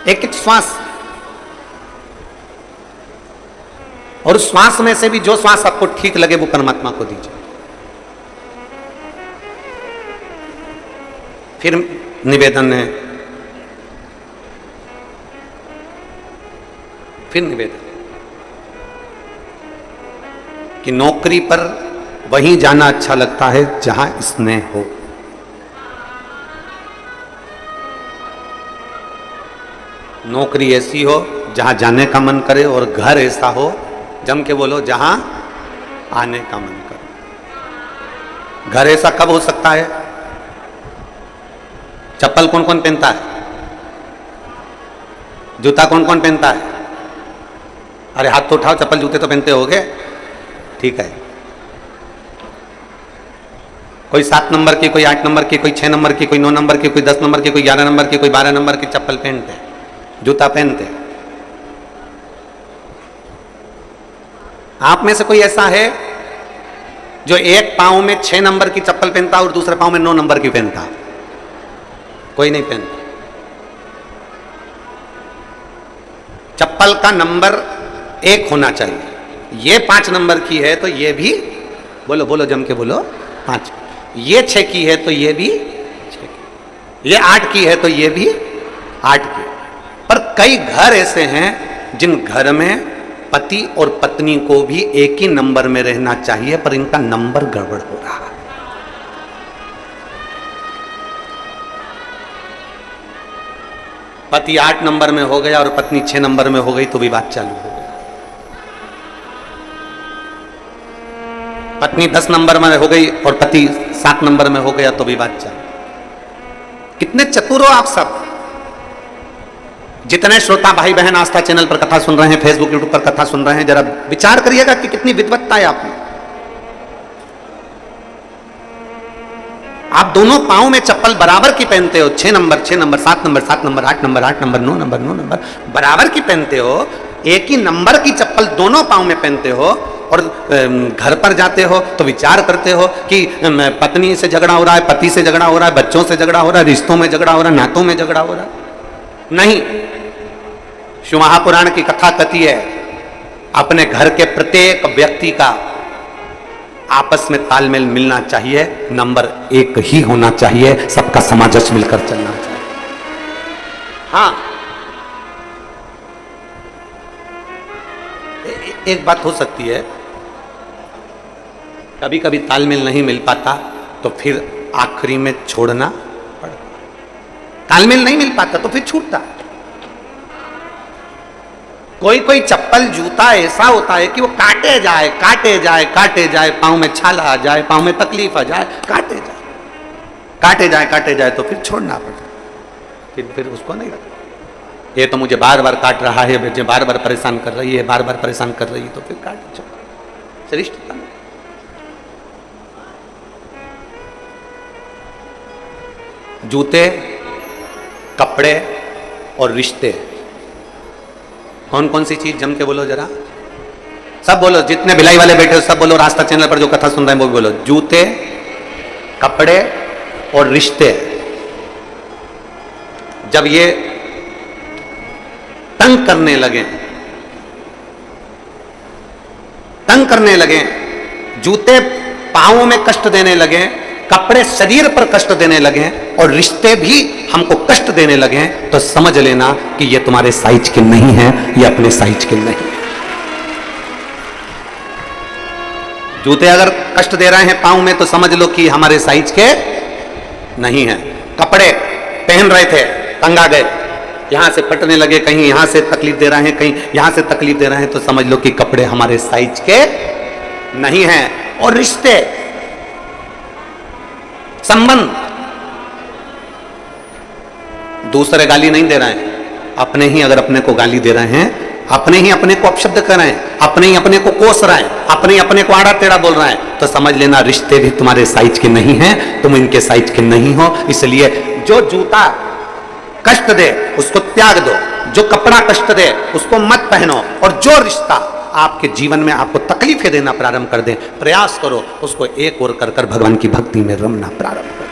एक एक श्वास, और उस श्वास में से भी जो श्वास आपको ठीक लगे वो परमात्मा को दीजिए। फिर निवेदन है, फिर निवेदन कि नौकरी पर वहीं जाना अच्छा लगता है जहां स्नेह हो। नौकरी ऐसी हो जहां जाने का मन करे, और घर ऐसा हो, जम के बोलो, जहां आने का मन करे। घर ऐसा कब हो सकता है? चप्पल कौन कौन पहनता है? जूता कौन कौन पहनता है? अरे हाथ तो उठाओ, चप्पल जूते तो पहनते होगे, ठीक है। कोई 7 नंबर की, कोई 8 नंबर की, कोई 6 नंबर की, कोई 9 नंबर की, कोई 10 नंबर की, कोई 11 नंबर की, कोई 12 नंबर की चप्पल पहनते हैं, जूता पहनते हैं। आप में से कोई ऐसा है जो एक पांव में 6 नंबर की चप्पल पहनता और दूसरे पांव में 9 नंबर की पहनता? कोई नहीं पहनता। चप्पल का नंबर 1 होना चाहिए। ये 5 नंबर की है तो ये भी, बोलो बोलो जम के बोलो, 5। ये 6 की है तो ये भी 6 की, ये 8 की है तो ये भी 8 की। पर कई घर ऐसे हैं जिन घर में पति और पत्नी को भी एक ही नंबर में रहना चाहिए, पर इनका नंबर गड़बड़ हो रहा है। पति 8 नंबर में हो गया और पत्नी 6 नंबर में हो गई तो भी बात चालू हो गई। पत्नी 10 नंबर में हो गई और पति 7 नंबर में हो गया तो भी बात चालू। कितने चतुर हो आप सब। जितने श्रोता भाई बहन आस्था चैनल पर कथा सुन रहे हैं, फेसबुक यूट्यूब पर कथा सुन रहे हैं, जरा विचार करिएगा कि कितनी विद्वत्ता है आप में। आप दोनों पांव में चप्पल बराबर की पहनते हो, 6 number 6 number, 7 number 7 number, 8 number 8 number, 9 number 9 number, बराबर की पहनते हो। एक ही नंबर की चप्पल दोनों पांव में पहनते हो और घर पर जाते हो तो विचार करते हो कि पत्नी से झगड़ा हो रहा है, पति से झगड़ा हो रहा है, बच्चों से झगड़ा हो रहा है, रिश्तों में झगड़ा हो रहा है, नातों में झगड़ा हो रहा है। नहीं, शिव महापुराण की कथा कहती है अपने घर के प्रत्येक व्यक्ति का आपस में तालमेल मिलना चाहिए, नंबर 1 ही होना चाहिए, सबका सामंजस्य मिलकर चलना चाहिए। हाँ, एक बात हो सकती है, कभी कभी तालमेल नहीं मिल पाता तो फिर आखिरी में छोड़ना पड़ता। तालमेल नहीं मिल पाता तो फिर छूटता। कोई कोई चप्पल जूता ऐसा होता है कि वो काटे जाए काटे जाए काटे जाए, पांव में छाला आ जाए, पांव में तकलीफ आ जाए, काटे जाए काटे जाए काटे जाए तो फिर छोड़ना पड़ता। फिर उसको नहीं रखना। ये तो मुझे बार बार काट रहा है, मुझे बार बार परेशान कर रही है, बार बार परेशान कर रही है, तो फिर काट छोड़। रिश्ता जूते, कपड़े और रिश्ते, कौन कौन सी चीज जम के बोलो जरा, सब बोलो, जितने भिलाई वाले बैठे हो सब बोलो, रास्ता चैनल पर जो कथा सुन रहे हैं वो भी बोलो। जूते, कपड़े और रिश्ते। जब ये तंग करने लगे, जूते पांवों में कष्ट देने लगे, कपड़े शरीर पर कष्ट देने लगे और रिश्ते भी हमको कष्ट देने लगे, तो समझ लेना कि ये तुम्हारे साइज के नहीं है, ये अपने साइज के नहीं है। जूते अगर कष्ट दे रहे हैं पांव में तो समझ लो कि हमारे साइज के नहीं है। कपड़े पहन रहे थे, तंगा गए, यहां से फटने लगे, कहीं यहां से तकलीफ दे रहे हैं, कहीं यहां से तकलीफ दे रहे हैं, तो समझ लो कि कपड़े हमारे साइज के नहीं है। और रिश्ते, संबंध, दूसरे गाली नहीं दे रहे हैं, अपने ही अगर अपने को गाली दे रहे हैं, अपने ही अपने को अपशब्द कर रहे हैं, अपने ही अपने को कोस रहे हैं, अपने ही अपने को आड़ा टेढ़ा बोल रहे हैं, तो समझ लेना रिश्ते भी तुम्हारे साइज के नहीं हैं, तुम इनके साइज के नहीं हो। इसलिए जो जूता कष्ट दे उसको त्याग दो, जो कपड़ा कष्ट दे उसको मत पहनो, और जो रिश्ता आपके जीवन में आपको तकलीफें देना प्रारंभ कर दे, प्रयास करो उसको एक और कर भगवान की भक्ति में रमना प्रारंभ करो।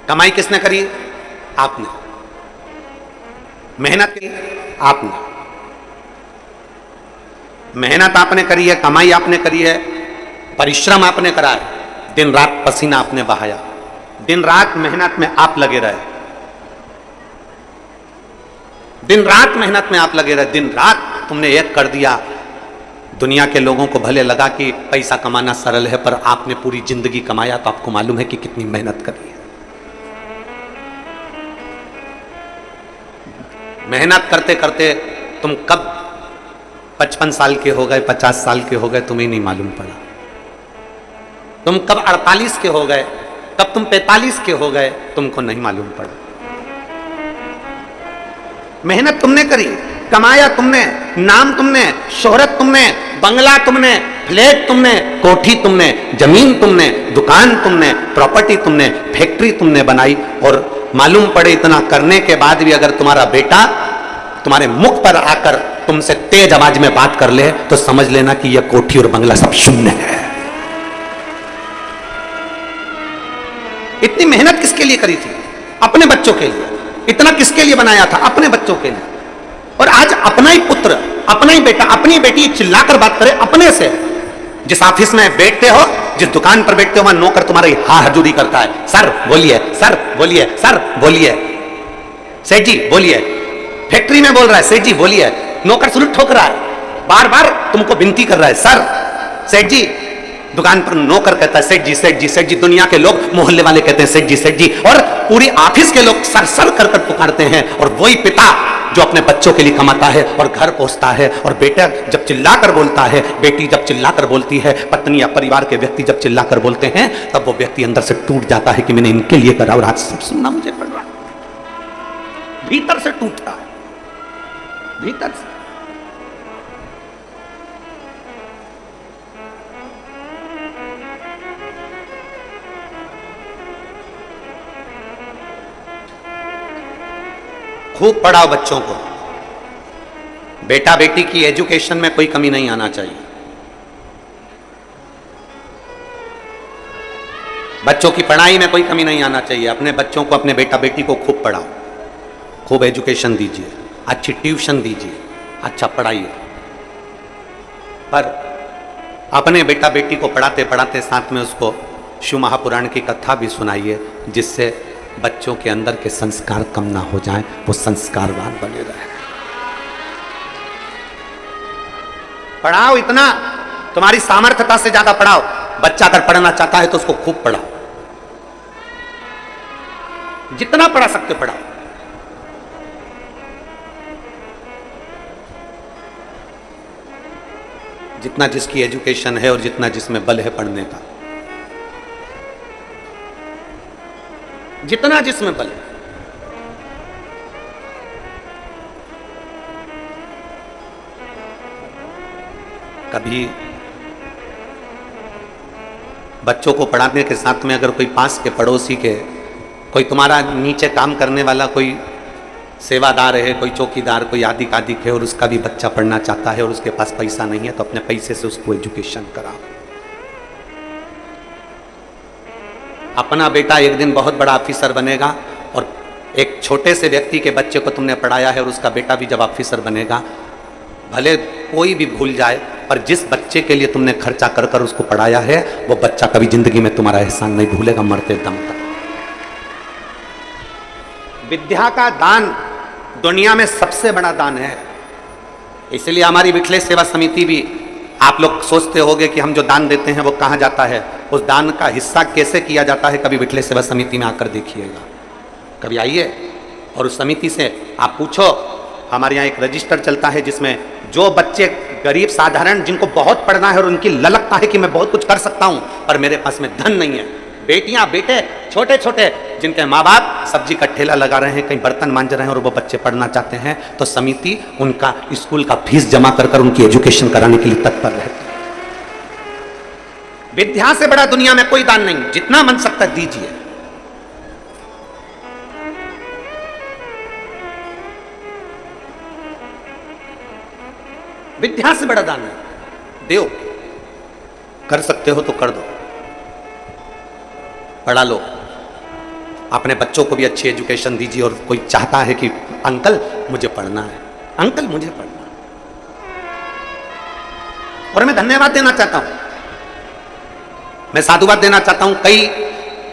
कमाई किसने करी? आपने। मेहनत की आपने, मेहनत आपने करी है, कमाई आपने करी है, परिश्रम आपने करा है, दिन रात पसीना आपने बहाया, दिन रात मेहनत में आप लगे रहे, दिन रात मेहनत में आप लगे रहे, दिन रात तुमने एक कर दिया। दुनिया के लोगों को भले लगा कि पैसा कमाना सरल है, पर आपने पूरी जिंदगी कमाया तो आपको मालूम है कि कितनी मेहनत करी है। मेहनत करते करते तुम कब 55 साल के हो गए, 50 साल के हो गए, तुम्हें नहीं मालूम पड़ा। तुम कब 48 के हो गए, कब तुम 45 के हो गए, तुमको नहीं मालूम पड़ा। मेहनत तुमने करी, कमाया तुमने, नाम तुमने, शोहरत तुमने, बंगला तुमने, फ्लैट तुमने, कोठी तुमने, जमीन तुमने, दुकान तुमने, प्रॉपर्टी तुमने, फैक्ट्री तुमने बनाई। और मालूम पड़े इतना करने के बाद भी अगर तुम्हारा बेटा तुम्हारे मुख पर आकर तुमसे तेज आवाज में बात कर ले तो समझ लेना कि यह कोठी और बंगला सब शून्य है। इतनी मेहनत किसके लिए करी थी? अपने बच्चों के लिए। इतना किसके लिए बनाया था? अपने बच्चों के लिए। और आज अपना ही पुत्र, अपना ही बेटा, अपनी बेटी चिल्लाकर बात करे अपने से। जिस ऑफिस में बैठते हो, जिस दुकान पर बैठते हो, वहां नौकर तुम्हारी हा हजूरी करता है, सर बोलिए, सर बोलिए, सर बोलिए, सेठ जी बोलिए। फैक्ट्री में बोल रहा है, सेठ जी बोलिए। नौकर सलूट ठोक रहा है, बार बार तुमको विनती कर रहा है, सर, सेठ जी। दुकान पर नौकर कहता है सेठ जी, सेठ जी, सेठ जी। दुनिया के लोग, मोहल्ले वाले कहते हैं सेठ जी, सेठ जी। और पूरी ऑफिस के लोग सर सर कर कर पुकारते हैं। और वही पिता जो अपने बच्चों के लिए कमाता है और घर पहुंचता है, और बेटा जब चिल्लाकर बोलता है, बेटी जब चिल्लाकर बोलती है, पत्नी या परिवार के व्यक्ति जब चिल्लाकर बोलते हैं, तब वो व्यक्ति अंदर से टूट जाता है कि मैंने इनके लिए करा और आज सब सुनना मुझे पड़ रहा है। भीतर से टूटता है, भीतर से। खूब पढ़ाओ बच्चों को। बेटा बेटी की एजुकेशन में कोई कमी नहीं आना चाहिए। बच्चों की पढ़ाई में कोई कमी नहीं आना चाहिए। अपने बच्चों को, अपने बेटा बेटी को खूब पढ़ाओ, खूब एजुकेशन दीजिए, अच्छी ट्यूशन दीजिए, अच्छा पढ़ाइए। पर अपने बेटा बेटी को पढ़ाते पढ़ाते साथ में उसको शिव महापुराण की कथा भी सुनाइए, जिससे बच्चों के अंदर के संस्कार कम ना हो जाएं, वो संस्कारवान बने रहे। पढ़ाओ इतना, तुम्हारी सामर्थ्यता से ज्यादा पढ़ाओ। बच्चा अगर पढ़ना चाहता है तो उसको खूब पढ़ाओ, जितना पढ़ा सकते पढ़ाओ। जितना जिसकी एजुकेशन है और जितना जिसमें बल है पढ़ने का, जितना जिसमें बल है। कभी बच्चों को पढ़ाने के साथ में अगर कोई पास के पड़ोसी के, कोई तुम्हारा नीचे काम करने वाला कोई सेवादार है, कोई चौकीदार, कोई आदि कादिक है, और उसका भी बच्चा पढ़ना चाहता है और उसके पास पैसा नहीं है, तो अपने पैसे से उसको एजुकेशन कराओ। अपना बेटा एक दिन बहुत बड़ा ऑफिसर बनेगा, और एक छोटे से व्यक्ति के बच्चे को तुमने पढ़ाया है और उसका बेटा भी जब ऑफिसर बनेगा, भले कोई भी भूल जाए, पर जिस बच्चे के लिए तुमने खर्चा कर कर उसको पढ़ाया है, वो बच्चा कभी जिंदगी में तुम्हारा एहसान नहीं भूलेगा, मरते दम तक। विद्या का दान दुनिया में सबसे बड़ा दान है। इसलिए हमारी विठलेश सेवा समिति भी, आप लोग सोचते होंगे कि हम जो दान देते हैं वो कहाँ जाता है, उस दान का हिस्सा कैसे किया जाता है, कभी विठलेश सेवा समिति में आकर देखिएगा। कभी आइए और उस समिति से आप पूछो। हमारे यहाँ एक रजिस्टर चलता है जिसमें जो बच्चे गरीब साधारण, जिनको बहुत पढ़ना है और उनकी ललकता है कि मैं बहुत कुछ कर सकता हूँ पर मेरे पास में धन नहीं है, बेटियां बेटे छोटे छोटे जिनके माँ बाप सब्जी का ठेला लगा रहे हैं, कहीं बर्तन मांज रहे हैं, और वो बच्चे पढ़ना चाहते हैं, तो समिति उनका स्कूल का फीस जमा कर कर उनकी एजुकेशन कराने के लिए तत्पर रहती है। विद्या से बड़ा दुनिया में कोई दान नहीं, जितना मन सकता दीजिए। विद्या से बड़ा दान है, दो। कर सकते हो तो कर दो, पढ़ा लो, अपने बच्चों को भी अच्छी एजुकेशन दीजिए। और कोई चाहता है कि अंकल मुझे पढ़ना है, अंकल मुझे पढ़ना है, और मैं धन्यवाद देना चाहता हूं, मैं साधुवाद देना चाहता हूं। कई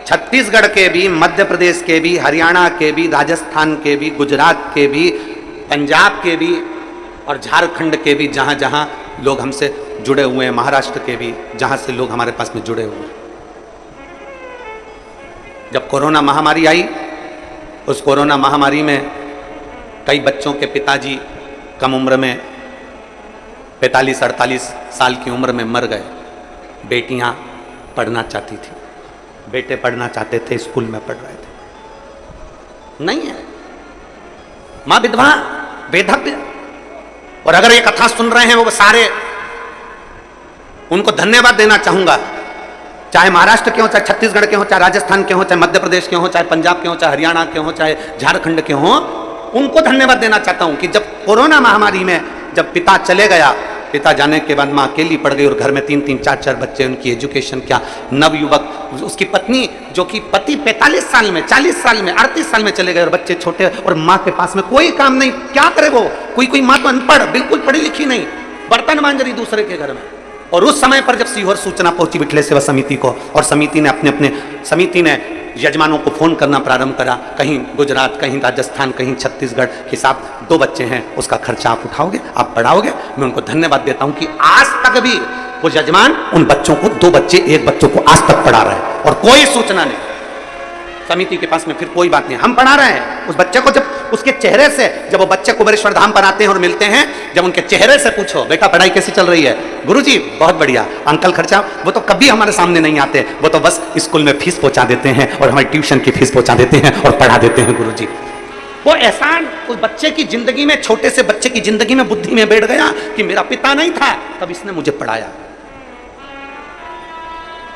छत्तीसगढ़ के भी, मध्य प्रदेश के भी, हरियाणा के भी, राजस्थान के भी, गुजरात के भी, पंजाब के भी और झारखंड के भी, जहां जहां लोग हमसे जुड़े हुए हैं, महाराष्ट्र के भी, जहां से लोग हमारे पास में जुड़े हुए हैं। जब कोरोना महामारी आई, उस कोरोना महामारी में कई बच्चों के पिताजी कम उम्र में 45-48 साल की उम्र में मर गए। बेटियां पढ़ना चाहती थी, बेटे पढ़ना चाहते थे, स्कूल में पढ़ रहे थे, नहीं है। मां विधवा, बेधव्य। और अगर ये कथा सुन रहे हैं वो सारे, उनको धन्यवाद देना चाहूंगा, चाहे महाराष्ट्र के हो, चाहे छत्तीसगढ़ के हो, चाहे राजस्थान के हो, चाहे मध्य प्रदेश के हो, चाहे पंजाब के हो, चाहे हरियाणा के हो, चाहे झारखंड के हो, उनको धन्यवाद देना चाहता हूं कि जब कोरोना महामारी में जब पिता चले गया, पिता जाने के बाद मां अकेली पड़ गई और घर में 3-3, 4-4 बच्चे, उनकी एजुकेशन क्या। नवयुवक, उसकी पत्नी जो कि पति 45 साल में, 40 साल में, 38 साल में चले गए और बच्चे छोटे, और मां के पास में कोई काम नहीं, क्या करे वो। कोई मां तो अनपढ़, बिल्कुल पढ़ी लिखी नहीं, बर्तन मांज रही दूसरे के घर में। और उस समय पर जब सीहोर सूचना पहुंची विठले सेवा समिति को, और समिति ने यजमानों को फोन करना प्रारंभ करा, कहीं गुजरात, कहीं राजस्थान, कहीं छत्तीसगढ़, कि साहब 2 बच्चे हैं, उसका खर्चा आप उठाओगे, आप पढ़ाओगे। मैं उनको धन्यवाद देता हूं कि आज तक भी वो यजमान उन बच्चों को, 2 बच्चे, 1 बच्चों को आज तक पढ़ा रहे हैं, और कोई सूचना नहीं समिति के पास में, फिर कोई बात नहीं, हम पढ़ा रहे हैं उस बच्चे को। जब उसके चेहरे से, जब वो बच्चे को बरेश्वर धाम पर आते हैं और मिलते हैं, जब उनके चेहरे से पूछो, बेटा पढ़ाई कैसी चल रही है? गुरुजी बहुत बढ़िया। अंकल खर्चा? वो तो कभी हमारे सामने नहीं आते, वो तो बस स्कूल में फीस पहुंचा देते हैं और हमारी ट्यूशन की फीस पहुंचा देते हैं और पढ़ा देते हैं गुरुजी। वो एहसान उस बच्चे की जिंदगी में, छोटे से बच्चे की जिंदगी में, बुद्धि में बैठ गया कि मेरा पिता नहीं था, तब इसने मुझे पढ़ाया।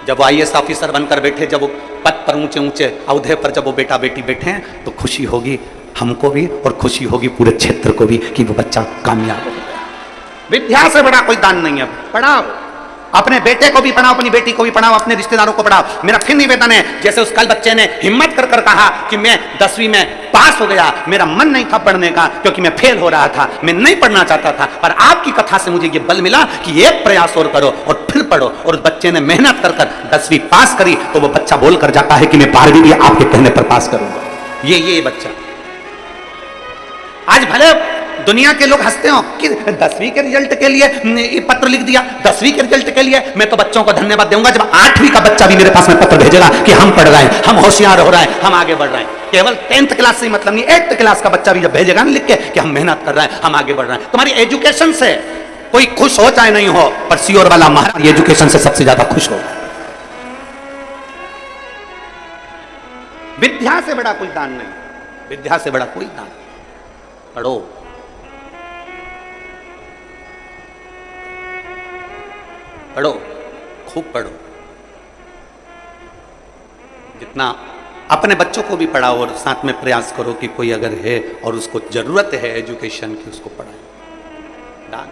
जब वो IAS ऑफिसर बनकर बैठे, जब वो पद पर ऊंचे ऊंचे अहदे पर जब वो बेटा बेटी बैठे हैं, तो खुशी होगी हमको भी और खुशी होगी पूरे क्षेत्र को भी कि वो बच्चा कामयाब हो गया। विद्या से बड़ा कोई दान नहीं है। पढ़ाओ, अपने बेटे को भी पढ़ाओ, अपनी बेटी को भी पढ़ाओ, अपने रिश्तेदारों को पढ़ाओ। मेरा फिर निवेदन है, जैसे उस कल बच्चे ने हिम्मत कर कर कहा कि मैं 10वीं में पास हो गया, मेरा मन नहीं था पढ़ने का क्योंकि मैं फेल हो रहा था, मैं नहीं पढ़ना चाहता था, पर आपकी कथा से मुझे ये बल मिला कि एक प्रयास और करो और फिर पढ़ो। और उस बच्चे ने मेहनत कर कर 10वीं पास करी, तो वो बच्चा बोल कर जाता है कि मैं 12वीं भी आपके कहने पर पास करूंगा। ये बच्चा आज भले दुनिया के लोग हंसते हो कि 10वीं के रिजल्ट के लिए पत्र लिख दिया, 10वीं के रिजल्ट के लिए। मैं तो बच्चों को धन्यवाद दूंगा जब 8वीं का बच्चा भी मेरे पास में पत्र भेजेगा कि हम पढ़ रहे हैं, हम होशियार हो रहे हैं, हम आगे बढ़ रहे हैं। केवल 10th क्लास से ही मतलब नहीं, 8th क्लास का बच्चा भी जब भेजेगा ना लिख के कि हम मेहनत कर रहे हैं, हम आगे बढ़ रहे हैं। तुम्हारी एजुकेशन से कोई खुश हो चाहे नहीं हो, पर सीओर वाला महाराज एजुकेशन से सबसे ज्यादा खुश हो। विद्या से बड़ा कोई दान नहीं, विद्या से बड़ा कोई दान। पढ़ो, पढ़ो, खूब पढ़ो, जितना अपने बच्चों को भी पढ़ाओ और साथ में प्रयास करो कि कोई अगर है और उसको जरूरत है एजुकेशन की, उसको पढ़ाए। दान।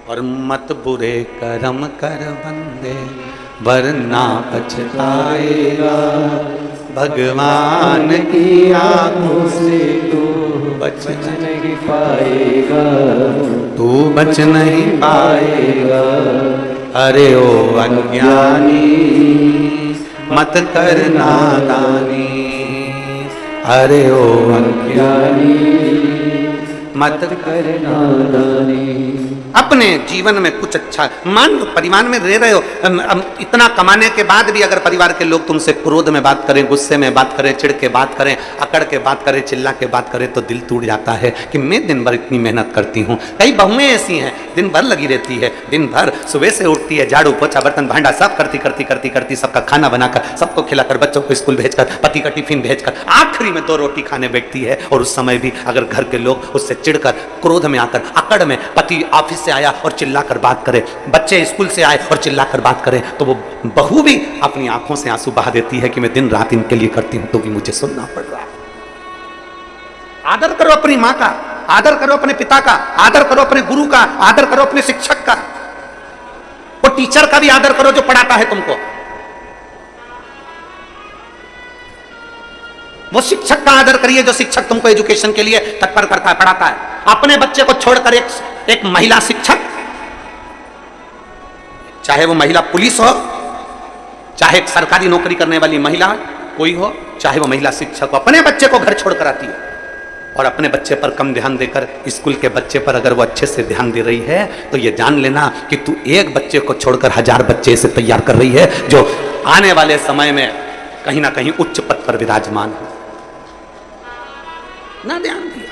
और मत बुरे कर्म कर बंदे वरना पछताएगा, भगवान की आंखों से तू बच नहीं पाएगा, तू बच नहीं पाएगा। अरे ओ अज्ञानी मत कर नादानी, अरे ओ अज्ञानी मत कर नादानी। अपने जीवन में कुछ अच्छा, मान लो परिवार में रह रहे हो, इतना कमाने के बाद भी अगर परिवार के लोग तुमसे क्रोध में बात करें, गुस्से में बात करें, चिढ़ के बात करें, अकड़ के बात करें, चिल्ला के बात करें, तो दिल टूट जाता है कि मैं दिन भर इतनी मेहनत करती हूँ। कई बहुएं ऐसी हैं दिन भर लगी रहती है, दिन भर सुबह से उठती है, झाड़ू पोछा बर्तन भांडा सब करती करती करती करती, सबका खाना बनाकर, सबको खिलाकर, बच्चों को स्कूल भेजकर, पति का टिफिन भेजकर, आखिरी में 2 रोटी खाने बैठती है। और उस समय भी अगर घर के लोग उससे चिढ़कर, क्रोध में आकर, अकड़ में, पति ऑफिस से आया और चिल्लाकर बात करे, बच्चे स्कूल से आए और चिल्लाकर बात करें, तो वो बहू भी अपनी आंखों से आंसू बहा देती है कि मैं दिन रात इनके लिए करती हूं तो भी मुझे सुनना पड़ रहा है। आदर करो अपनी मां का, आदर करो अपने पिता का, आदर करो अपने गुरु का, आदर करो अपने शिक्षक का, वो टीचर का भी आदर करो जो पढ़ाता है तुमको। वो शिक्षक का आदर करिए जो शिक्षक तुमको एजुकेशन के लिए तत्पर करता है, पढ़ाता है। अपने बच्चे को छोड़कर एक महिला शिक्षक, चाहे वो महिला पुलिस हो, चाहे एक सरकारी नौकरी करने वाली महिला कोई हो, चाहे वो महिला शिक्षक हो, अपने बच्चे को घर छोड़कर आती है और अपने बच्चे पर कम ध्यान देकर स्कूल के बच्चे पर अगर वो अच्छे से ध्यान दे रही है तो ये जान लेना कि तू एक बच्चे को छोड़कर 1000 बच्चे से तैयार कर रही है जो आने वाले समय में कहीं ना कहीं उच्च पद पर विराजमान हो। ना ध्यान दिया।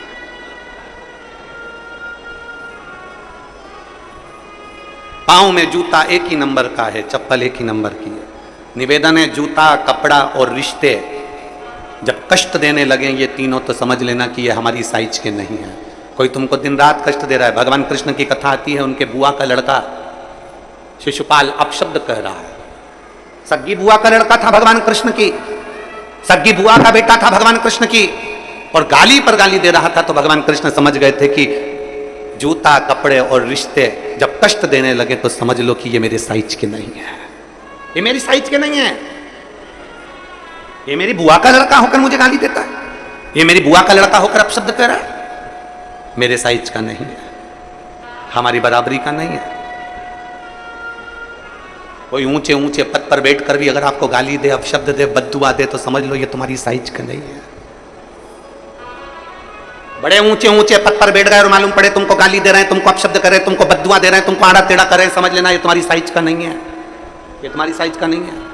पांव में जूता एक ही नंबर का है, चप्पल एक ही नंबर की है। निवेदन है, जूता, कपड़ा और रिश्ते जब कष्ट देने लगे ये तीनों तो समझ लेना कि ये हमारी साइज के नहीं है। कोई तुमको दिन रात कष्ट दे रहा है। भगवान कृष्ण की कथा आती है, उनके बुआ का लड़का शिशुपाल अपशब्द कह रहा है। सग्गी बुआ का लड़का था भगवान कृष्ण की, सग्गी बुआ का बेटा था भगवान कृष्ण की, और गाली पर गाली दे रहा था। तो भगवान कृष्ण समझ गए थे कि जूता, कपड़े और रिश्ते जब कष्ट देने लगे तो समझ लो कि ये मेरे साइज के नहीं है, ये मेरी साइज के नहीं है। ये मेरी बुआ का लड़का होकर मुझे गाली देता है, ये मेरी बुआ का लड़का होकर अपशब्द कह रहा है, मेरे साइज का नहीं है, हमारी बराबरी का नहीं है। कोई ऊंचे ऊंचे पद पर बैठकर भी अगर आपको गाली दे, अपशब्द दे, बद्दुआ दे तो समझ लो ये तुम्हारी साइज का नहीं है। बड़े ऊंचे ऊंचे पद पर बैठ गए और मालूम पड़े तुमको गाली दे रहे हैं, तुमको अपशब्द कर रहे हैं, तुमको बद्दुआ दे रहे हैं, तुमको आड़ा टेढ़ा कर रहे हैं, समझ लेना ये तुम्हारी साइज का नहीं है, ये तुम्हारी साइज का नहीं है।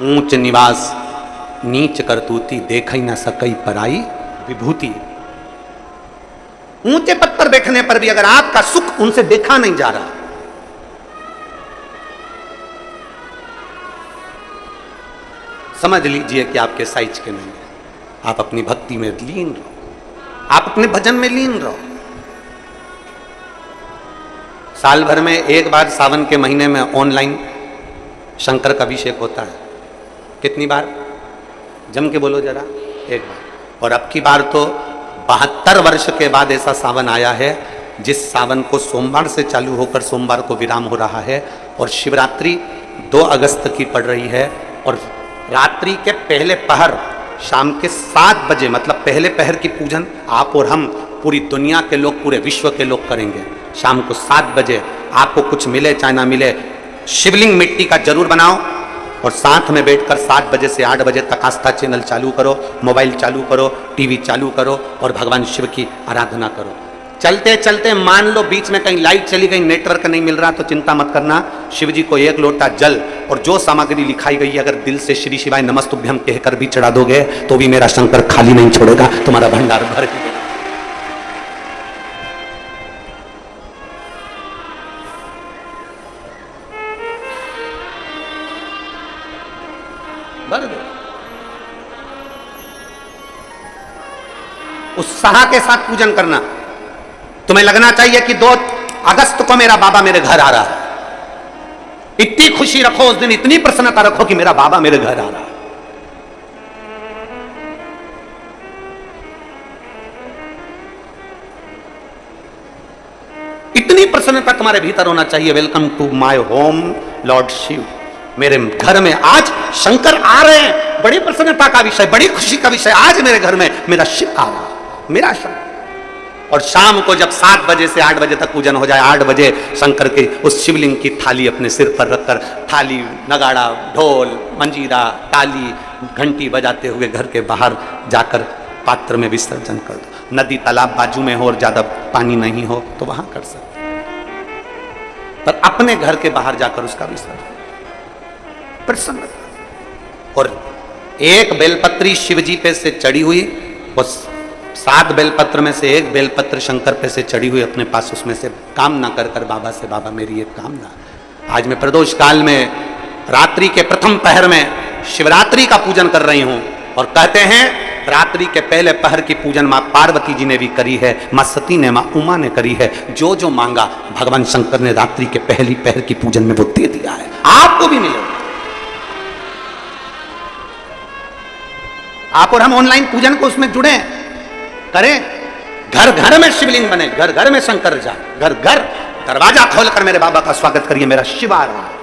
ऊंच निवास नीच करतूती, देख ही ना सकई पराई विभूति। ऊंचे पद पर बैठने पर भी अगर आपका सुख उनसे देखा नहीं जा रहा, समझ लीजिए कि आपके साइज के नहीं है। आप अपनी भक्ति में लीन रहो, आप अपने भजन में लीन रहो। साल भर में एक बार सावन के महीने में ऑनलाइन शंकर का अभिषेक होता है। कितनी बार? जम के बोलो जरा। एक बार। और अब की बार तो 72 वर्ष के बाद ऐसा सावन आया है जिस सावन को सोमवार से चालू होकर सोमवार को विराम हो रहा है, और शिवरात्रि 2 अगस्त की पड़ रही है, और रात्रि के पहले पहर शाम के 7 बजे, मतलब पहले पहर की पूजन आप और हम, पूरी दुनिया के लोग, पूरे विश्व के लोग करेंगे। शाम को 7 बजे आपको कुछ मिले चाहे ना मिले, शिवलिंग मिट्टी का जरूर बनाओ और साथ में बैठकर 7 बजे से 8 बजे तक आस्था चैनल चालू करो, मोबाइल चालू करो, टीवी चालू करो और भगवान शिव की आराधना करो। चलते चलते मान लो बीच में कहीं लाइट चली गई, नेटवर्क नहीं मिल रहा, तो चिंता मत करना। शिव जी को 1 लोटा जल और जो सामग्री लिखाई गई है अगर दिल से श्री शिवाय नमस्तुभ्यम कहकर भी चढ़ा दोगे तो भी मेरा शंकर खाली नहीं छोड़ेगा, तुम्हारा भंडार भर देगा। उत्साह के साथ पूजन करना। तुम्हें लगना चाहिए कि 2 अगस्त को मेरा बाबा मेरे घर आ रहा है। इतनी खुशी रखो उस दिन, इतनी प्रसन्नता रखो कि मेरा बाबा मेरे घर आ रहा है। इतनी प्रसन्नता तुम्हारे भीतर होना चाहिए। Welcome to my home lord Shiva, मेरे घर में आज शंकर आ रहे हैं। बड़ी प्रसन्नता का विषय, बड़ी खुशी का विषय, आज मेरे घर में मेरा शिव आ रहा है, मेरा शंकर। और शाम को जब 7 बजे से 8 बजे तक पूजन हो जाए, 8 बजे शंकर के उस शिवलिंग की थाली अपने सिर पर रखकर, थाली, नगाड़ा, ढोल, मंजीरा, ताली, घंटी बजाते हुए घर के बाहर जाकर पात्र में विसर्जन कर दो। नदी तालाब बाजू में हो और ज्यादा पानी नहीं हो तो वहां कर सकते, पर अपने घर के बाहर जाकर उसका विसर्जन प्रसन्नता। और एक बेलपत्री शिवजी पे से चढ़ी हुई, उस 7 बेलपत्र में से एक बेलपत्र शंकर पे से चढ़ी हुई अपने पास, उसमें से कामना कर कर बाबा से, बाबा मेरी एक कामना, आज मैं प्रदोष काल में रात्रि के प्रथम पहर में शिवरात्रि का पूजन कर रही हूं। और कहते हैं रात्रि के पहले पहर की पूजन मां पार्वती जी ने भी करी है, मां सती ने, मां उमा ने करी है। जो जो मांगा भगवान शंकर ने रात्रि के पहली पहर की पूजन में वो दे दिया है, आपको भी मिलेगा। आप और हम ऑनलाइन पूजन को उसमें जुड़े करें, घर घर में शिवलिंग बने, घर घर में शंकर जा, घर घर दरवाजा खोलकर मेरे बाबा का स्वागत करिए, मेरा शिव आ रहा है।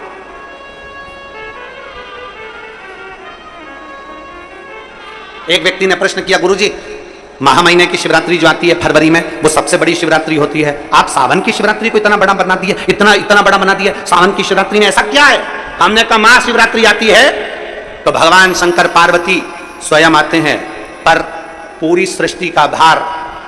एक व्यक्ति ने प्रश्न किया, गुरुजी महा महीने की शिवरात्रि जो आती है फरवरी में, वो सबसे बड़ी शिवरात्रि होती है, आप सावन की शिवरात्रि को इतना बड़ा बना दिए, इतना बड़ा बना दिया, सावन की शिवरात्रि में ऐसा क्या है? हमने कहा महाशिवरात्रि आती है तो भगवान शंकर पार्वती स्वयं आते हैं, पर पूरी सृष्टि का भार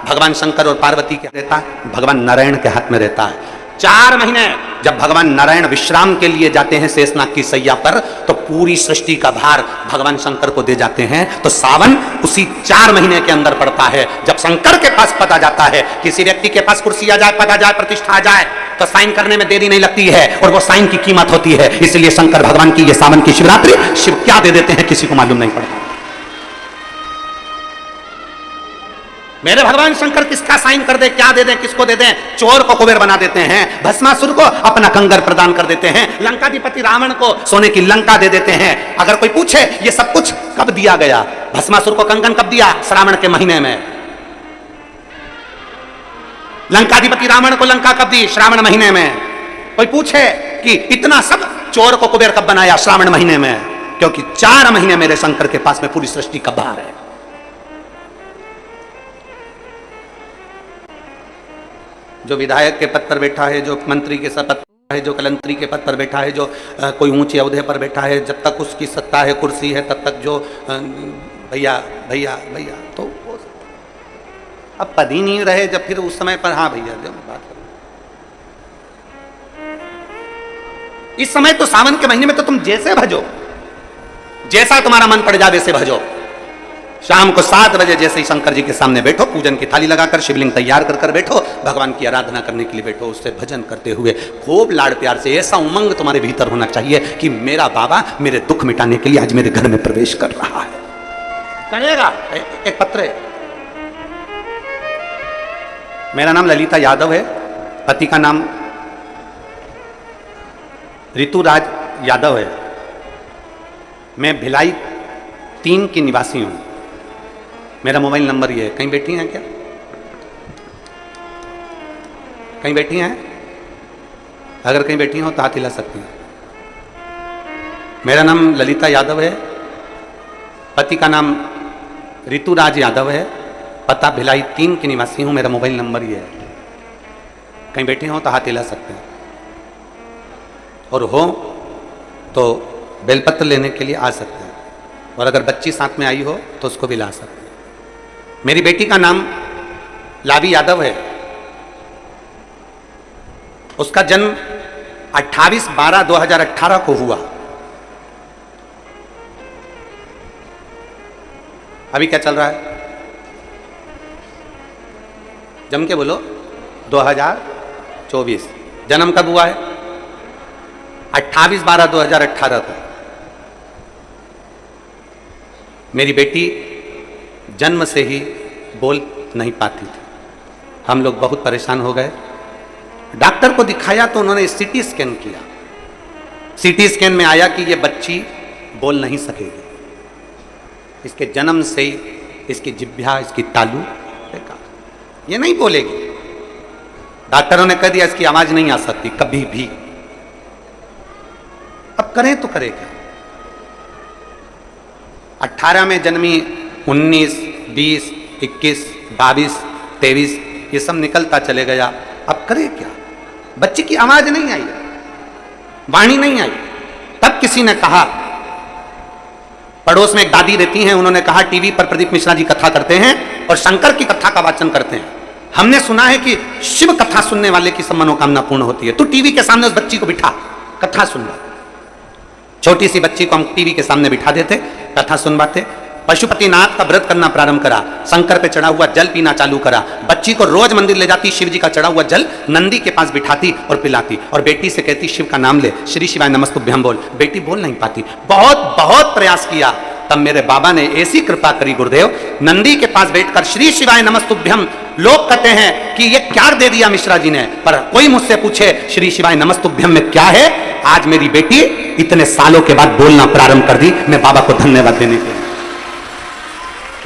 भगवान शंकर और पार्वती के रहता है, भगवान नारायण के हाथ में रहता है। 4 महीने जब भगवान नारायण विश्राम के लिए जाते हैं शेषनाग की सैया पर, तो पूरी सृष्टि का भार भगवान शंकर को दे जाते हैं। तो सावन उसी 4 महीने के अंदर पड़ता है। जब शंकर के पास पता जाता है, किसी व्यक्ति के पास कुर्सी आ जाए, पद आ जाए, प्रतिष्ठा आ जाए, तो साइन करने में देरी नहीं लगती है, और वो साइन की कीमत होती है। इसलिए शंकर भगवान की ये सावन की शिवरात्रि शिव क्या दे देते हैं किसी को मालूम नहीं पड़ता। मेरे भगवान शंकर किसका साइन कर दे, क्या दे दें, किसको दे दें? चोर को कुबेर बना देते हैं, भस्मासुर को अपना कंगर प्रदान कर देते हैं, लंकाधिपति रावण को सोने की लंका दे देते हैं। अगर कोई पूछे ये सब कुछ कब दिया गया, भस्मासुर को कंगन कब दिया? श्रावण के महीने में। लंकाधिपति रावण को लंका कब दी? श्रावण महीने में। कोई पूछे कि इतना सब चोर को कुबेर कब बनाया? श्रावण महीने में। क्योंकि 4 महीने मेरे शंकर के पास में पूरी सृष्टि का भार है। जो विधायक के पद पर बैठा है, जो मंत्री के पद पर है, जो कलंत्री के पद पर बैठा है, जो कोई ऊंचे ओहदे पर बैठा है, जब तक उसकी सत्ता है, कुर्सी है, तब तक जो भैया भैया भैया, तो वो अब पद ही नहीं रहे, जब फिर उस समय पर हाँ भैया जब बात करो। इस समय तो सावन के महीने में तो तुम जैसे भजो, जैसा तुम्हारा मन पड़ जाए वैसे भजो। शाम को 7 बजे जैसे ही शंकर जी के सामने बैठो, पूजन की थाली लगाकर शिवलिंग तैयार कर बैठो, भगवान की आराधना करने के लिए बैठो, उससे भजन करते हुए खूब लाड़ प्यार से। ऐसा उमंग तुम्हारे भीतर होना चाहिए कि मेरा बाबा मेरे दुख मिटाने के लिए आज मेरे घर में प्रवेश कर रहा है। करेगा। एक पत्र है, मेरा नाम ललिता यादव है, पति का नाम ऋतुराज यादव है, मैं भिलाई 3 की निवासी हूं। मेरा मोबाइल नंबर ये है। कहीं बैठी हैं क्या? कहीं बैठी हैं? अगर कहीं बैठी हो तो हाथ हिला सकती हैं। मेरा नाम ललिता यादव है, पति का नाम ऋतुराज यादव है, पता भिलाई 3 की निवासी हूं, मेरा मोबाइल नंबर ये है। कहीं बैठी हो तो हाथ हिला सकते हैं, और हो तो बेलपत्र लेने के लिए आ सकते हैं, और अगर बच्ची साथ में आई हो तो उसको भी ला सकते हैं। मेरी बेटी का नाम लावी यादव है, उसका जन्म 28/12/2018 को हुआ। अभी क्या चल रहा है? जम के बोलो। 2024। जन्म कब हुआ है? 28/12/2018 को। मेरी बेटी जन्म से ही बोल नहीं पाती थी। हम लोग बहुत परेशान हो गए, डॉक्टर को दिखाया तो उन्होंने सीटी स्कैन किया। सीटी स्कैन में आया कि ये बच्ची बोल नहीं सकेगी, इसके जन्म से ही इसकी जिह्वा, इसकी तालू बेकार, ये नहीं बोलेगी। डॉक्टरों ने कह दिया इसकी आवाज नहीं आ सकती कभी भी। अब करें तो करें क्या? 18 में जन्मी, 19, 20, 21, 22, 23 ये सब निकलता चले गया। अब करे क्या? बच्चे की आवाज नहीं आई, वाणी नहीं आई। तब किसी ने कहा, पड़ोस में एक दादी रहती हैं, उन्होंने कहा टीवी पर प्रदीप मिश्रा जी कथा करते हैं और शंकर की कथा का वाचन करते हैं, हमने सुना है कि शिव कथा सुनने वाले की सब मनोकामना पूर्ण होती है। तू टीवी के सामने उस बच्ची को बिठा, कथा सुन रहा। छोटी सी बच्ची को हम टीवी के सामने बिठा देते, कथा सुनवाते। पशुपतिनाथ का व्रत करना प्रारंभ करा, शंकर पे चढ़ा हुआ जल पीना चालू करा। बच्ची को रोज मंदिर ले जाती, शिव जी का चढ़ा हुआ जल नंदी के पास बिठाती और पिलाती, और बेटी से कहती शिव का नाम ले, श्री शिवाय नमस्तुभ्यं बोल। बेटी बोल नहीं पाती, बहुत बहुत प्रयास किया। तब मेरे बाबा ने ऐसी कृपा करी गुरुदेव, नंदी के पास बैठकर श्री शिवाय नमस्तुभ्यं। लोग कहते हैं कि ये क्या दे दिया मिश्रा जी ने, पर कोई मुझसे पूछे श्री शिवाय नमस्तुभ्यं में क्या है, आज मेरी बेटी इतने सालों के बाद बोलना प्रारंभ कर दी। मैं बाबा को धन्यवाद देने के लिए,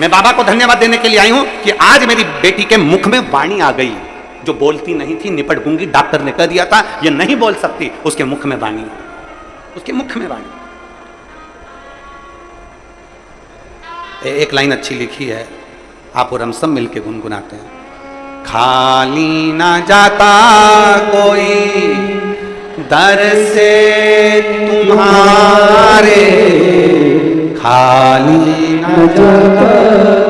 मैं बाबा को धन्यवाद देने के लिए आई हूं कि आज मेरी बेटी के मुख में वाणी आ गई। जो बोलती नहीं थी, निपट गूंगी, डॉक्टर ने कह दिया था ये नहीं बोल सकती, उसके मुख में वाणी, उसके मुख में वाणी। एक लाइन अच्छी लिखी है, आप और हम सब मिलके गुनगुनाते हैं। खाली ना जाता कोई दर से तुम्हारे, खाली ना जाता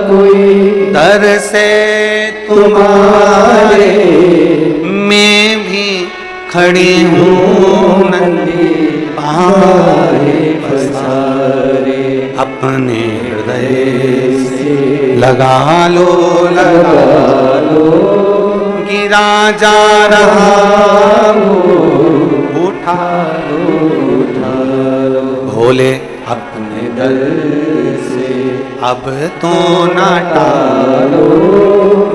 कोई दर से तुम्हारे, मैं भी खड़ी हूँ नंगे पाए पसारे, अपने हृदय से लगा लो गिरा जा रहा उठा लो भोले अपने दर से, अब तो ना टालो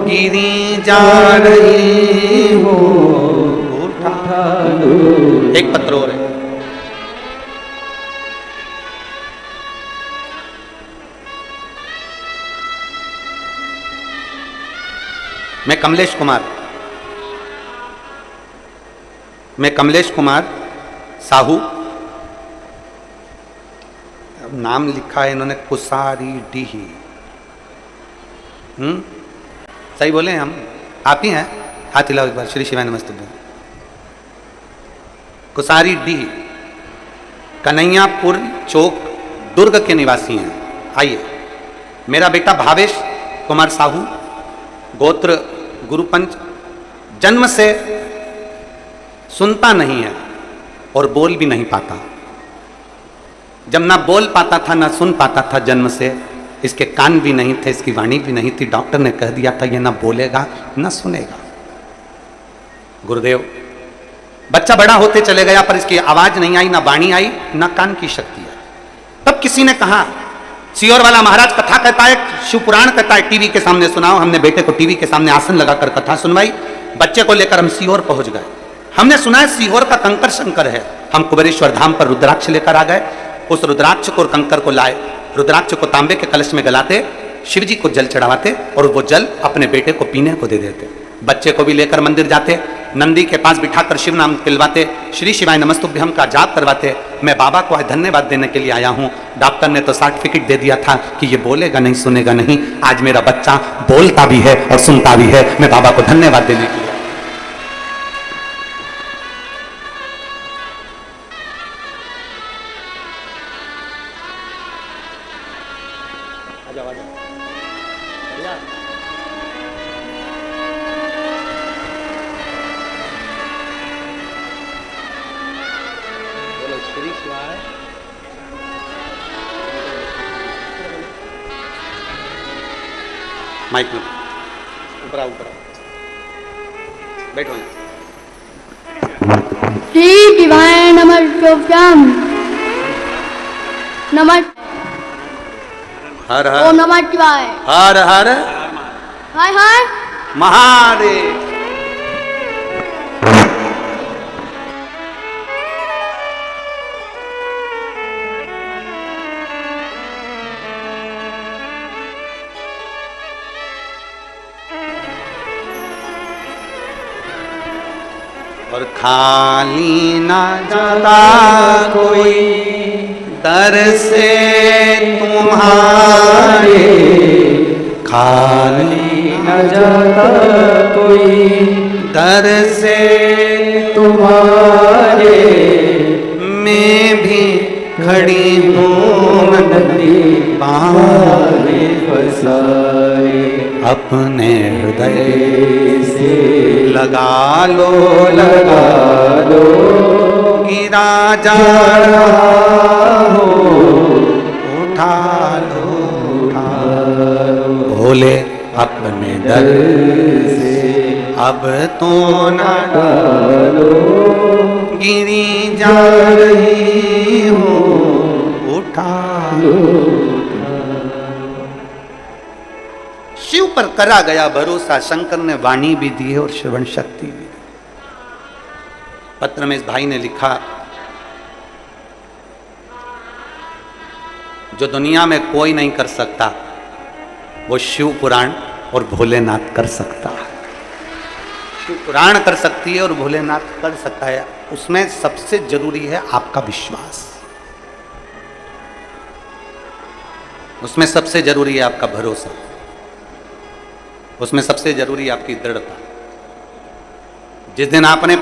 गिरी जा रही हो उठा लो। एक पत्र और है। मैं कमलेश कुमार साहू, नाम लिखा है इन्होंने कुसारी डीही। सही बोले हम? आप ही हैं? हाथ हिलाओ एक बार। श्री शिवाय नमस्ते। कुसारी डीही, कन्हैयापुर चौक, दुर्ग के निवासी हैं। आइए। मेरा बेटा भावेश कुमार साहू, गोत्र गुरुपंच, जन्म से सुनता नहीं है और बोल भी नहीं पाता। जब ना बोल पाता था ना सुन पाता था जन्म से, इसके कान भी नहीं थे, इसकी वाणी भी नहीं थी। डॉक्टर ने कह दिया था ये ना बोलेगा ना सुनेगा। गुरुदेव, बच्चा बड़ा होते चले गया पर इसकी आवाज नहीं आई, ना वाणी आई, ना कान की शक्ति आई। तब किसी ने कहा, सीहोर वाला महाराज कथा कहता है, शिव पुराण कहता है, टीवी के सामने सुनाओ। हमने बेटे को टीवी के सामने आसन लगाकर कथा सुनवाई। बच्चे को लेकर हम सीहोर पहुंच गए। हमने सुना है सीहोर का कंकर शंकर है। हम कुबेरेश्वर धाम पर रुद्राक्ष लेकर आ गए। उस रुद्राक्ष को और कंकर को लाए, रुद्राक्ष को तांबे के कलश में गलाते, शिव जी को जल चढ़ावाते और वो जल अपने बेटे को पीने को दे देते। बच्चे को भी लेकर मंदिर जाते, नंदी के पास बिठाकर शिव नाम दिलवाते, श्री शिवाय नमस्तुभ्यम का जाप करवाते। मैं बाबा को आज धन्यवाद देने के लिए आया हूँ। डॉक्टर ने तो सर्टिफिकेट दे दिया था कि ये बोलेगा नहीं सुनेगा नहीं। आज मेरा बच्चा बोलता भी है और सुनता भी है। मैं बाबा को धन्यवाद देने के लिए। माइक में ऊपर आओ, बैठो। श्री शिवाय नमस्तुभ्यम। नमः हर हर ओम नमः शिवाय। हर हर हाय हाय महादेव। और खाली ना जाता कोई दर से तुम्हारे, खाली ना जाता कोई दर से तुम्हारे, मैं भी खड़ी हूँ नदी पारे पसारे, अपने हृदय से लगा लो गिरा जा रहा हो उठा लो भोले अपने दर से, अब तो ना डालो गिरी जा रही हो उठा लो। शिव पर करा गया भरोसा, शंकर ने वाणी भी दी है और श्रवण शक्ति भी। पत्र में इस भाई ने लिखा, जो दुनिया में कोई नहीं कर सकता वो शिव पुराण और भोलेनाथ कर सकता है। शिव पुराण कर सकती है और भोलेनाथ कर सकता है। उसमें सबसे जरूरी है आपका विश्वास। उसमें सबसे जरूरी है आपका भरोसा, उसमें सबसे जरूरी है आपकी दृढ़ता। जिस दिन आपने,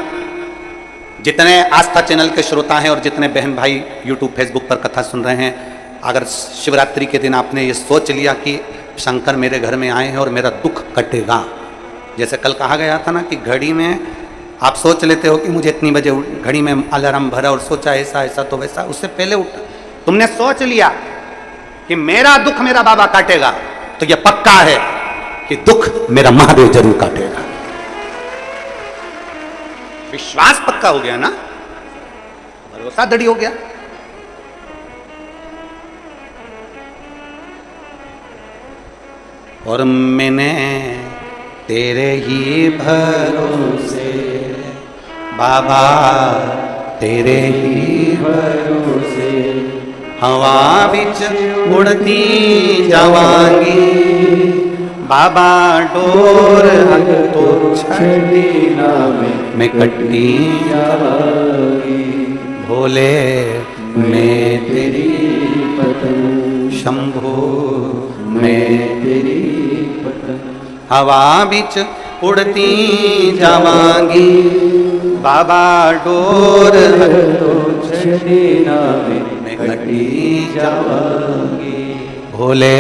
जितने आस्था चैनल के श्रोता हैं और जितने बहन भाई यूट्यूब फेसबुक पर कथा सुन रहे हैं, अगर शिवरात्रि के दिन आपने ये सोच लिया कि शंकर मेरे घर में आए हैं और मेरा दुख कटेगा, जैसे कल कहा गया था ना कि घड़ी में आप सोच लेते हो कि मुझे इतनी बजे घड़ी में अलार्म भरा और सोचा ऐसा ऐसा तो वैसा, उससे पहले उठ तुमने सोच लिया कि मेरा दुख मेरा बाबा काटेगा, तो यह पक्का है कि दुख मेरा महादेव जरूर काटेगा। विश्वास पक्का हो गया ना, भरोसा दृढ़ हो गया। और मैंने तेरे ही भरोसे बाबा, तेरे ही भरोसे हवा बिच उड़ती जावांगी बाबा, डोर तो छड़ी ना मैं कट्टी जावांगी, भोले मैं तेरी पतंग, शंभो मैं तेरी पतंग, हवा बिच उड़ती जावांगी बाबा, डोर तो छड़ी ना मैं कट्टी जावांगी, भोले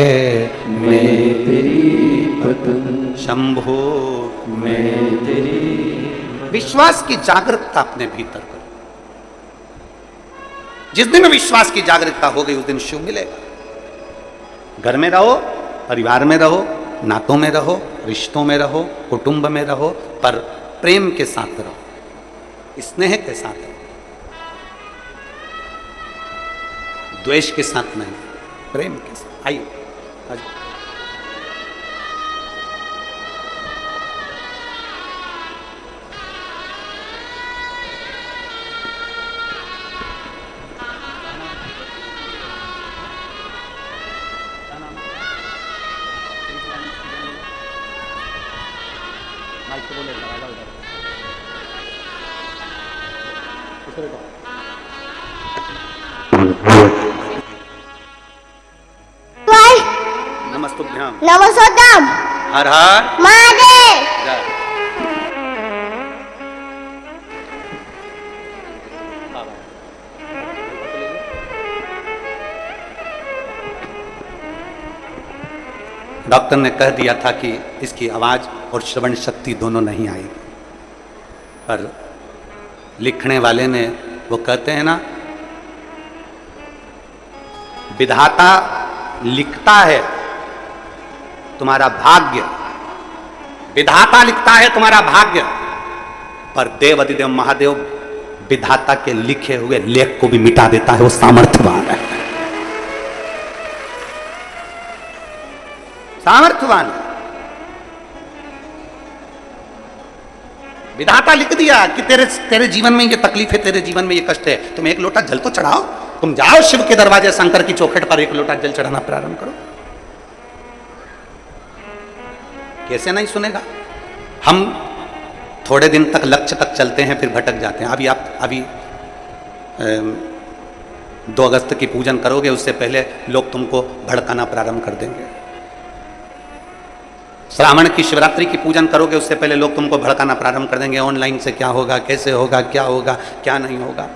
मैं तेरी पतंग, शंभो मैं तेरी। विश्वास की जागरूकता अपने भीतर करो। जिस दिन विश्वास की जागरूकता हो गई उस दिन शिव मिलेगा। घर में रहो, परिवार में रहो, नातों में रहो, रिश्तों में रहो, कुटुंब में रहो, पर प्रेम के साथ रहो, स्नेह के साथ रहो, द्वेष के साथ नहीं, प्रेम के साथ। आइए नमस्तुभ्यम, नमस्तुभ्यम, हर हर महादेव। जय। डॉक्टर ने कह दिया था कि इसकी आवाज और श्रवण शक्ति दोनों नहीं आएगी, पर लिखने वाले ने, वो कहते हैं ना, विधाता लिखता है तुम्हारा भाग्य, विधाता लिखता है तुम्हारा भाग्य, पर देव अधिदेव महादेव विधाता के लिखे हुए लेख को भी मिटा देता है, वो सामर्थ्यवान है, सामर्थ्यवान। विधाता लिख दिया कि तेरे जीवन में ये तकलीफ है, तेरे जीवन में ये कष्ट है, तुम एक लोटा जल तो चढ़ाओ, तुम जाओ शिव के दरवाजे, शंकर की चौखट पर एक लोटा जल चढ़ाना प्रारंभ करो। कैसे नहीं सुनेगा? हम थोड़े दिन तक लक्ष्य तक चलते हैं, फिर भटक जाते हैं। अभी 2 अगस्त की पूजन करोगे, उससे पहले लोग तुमको भड़काना प्रारंभ कर देंगे। श्रावण की शिवरात्रि की पूजन करोगे, उससे पहले लोग तुमको भड़काना प्रारंभ कर देंगे, ऑनलाइन से क्या होगा, कैसे होगा, क्या होगा, क्या नहीं होगा,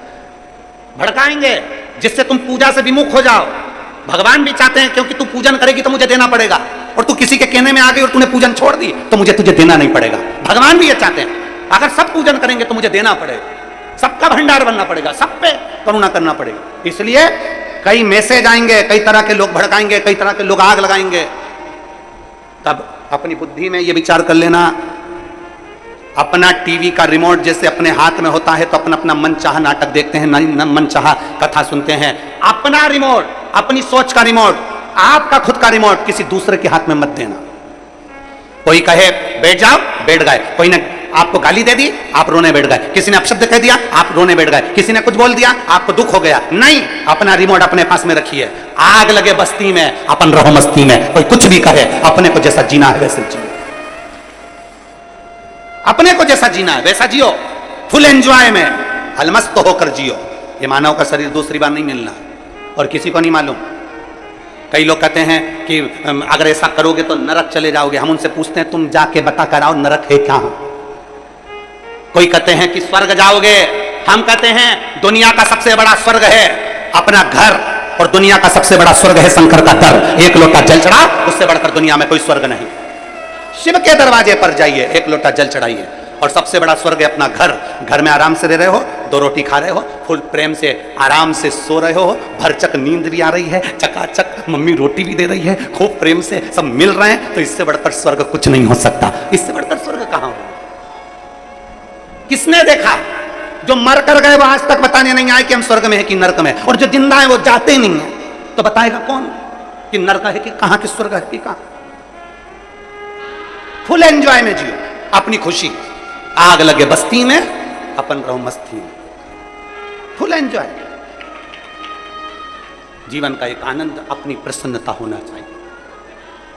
भड़काएंगे, जिससे तुम पूजा से विमुख हो जाओ। भगवान भी चाहते हैं क्योंकि तू पूजन करेगी तो मुझे देना पड़ेगा, और तू किसी के कहने में आ गई और तूने पूजन छोड़ दी तो मुझे तुझे देना नहीं पड़ेगा। भगवान भी ये चाहते हैं, अगर सब पूजन करेंगे तो मुझे देना पड़ेगा, सबका भंडार बनना पड़ेगा, सब पे करुणा करना पड़ेगा। इसलिए कई मैसेज आएंगे, कई तरह के लोग भड़काएंगे, कई तरह के लोग आग लगाएंगे। तब अपनी बुद्धि में ये विचार कर लेना, अपना टीवी का रिमोट जैसे अपने हाथ में होता है तो अपना अपना मनचाहा नाटक देखते हैं, मनचाहा कथा सुनते हैं। अपना रिमोट, अपनी सोच का रिमोट, आपका खुद का रिमोट किसी दूसरे के हाथ में मत देना। कोई कहे बैठ जाओ, बैठ गए, कोई ने आपको गाली दे दी, आप रोने बैठ गए, किसी ने अपशब्द कह दिया, आप रोने बैठ गए, किसी ने कुछ बोल दिया, आपको दुख हो गया। नहीं, अपना रिमोट अपने पास में रखिए। आग लगे बस्ती में, अपन रहो मस्ती में, कोई कुछ भी कहे, अपने को जैसा जीना है वैसे जियो, अपने को जैसा जीना है वैसा जियो, फुल एंजॉय में अलमस्त होकर जियो। ये मानव का शरीर दूसरी बार नहीं मिलना, और किसी को नहीं मालूम कई लोग कहते हैं कि अगर ऐसा करोगे तो नरक चले जाओगे। हम उनसे पूछते हैं तुम जाके बता कर आओ नरक है क्या? कोई कहते हैं कि स्वर्ग जाओगे, हम कहते हैं दुनिया का सबसे बड़ा स्वर्ग है अपना घर, और दुनिया का सबसे बड़ा स्वर्ग है शंकर का दर। एक लोटा जल चढ़ा, उससे बढ़कर दुनिया में कोई स्वर्ग नहीं। शिव के दरवाजे पर जाइए, एक लोटा जल चढ़ाइए, और सबसे बड़ा स्वर्ग है अपना घर। घर में आराम से रह रहे हो, 2 रोटी खा रहे हो, फुल प्रेम से आराम से सो रहे हो, भरचक नींद भी आ रही है, चकाचक मम्मी रोटी भी दे रही है, खूब प्रेम से सब मिल रहे हैं, तो इससे बढ़कर स्वर्ग कुछ नहीं हो सकता। इससे बढ़कर स्वर्ग कहां हो? किसने देखा? जो मर कर गए वो आज तक बताने नहीं आए कि हम स्वर्ग में है कि नरक में, और जो जिंदा है वो जाते नहीं है, तो बताएगा कौन कि नरक है कि कहां, कि स्वर्ग है कि कहां? फुल एंजॉय में जियो अपनी खुशी। आग लगे बस्ती में, अपन रहो मस्ती में। Full enjoy. जीवन का एक आनंद, अपनी प्रसन्नता होना चाहिए।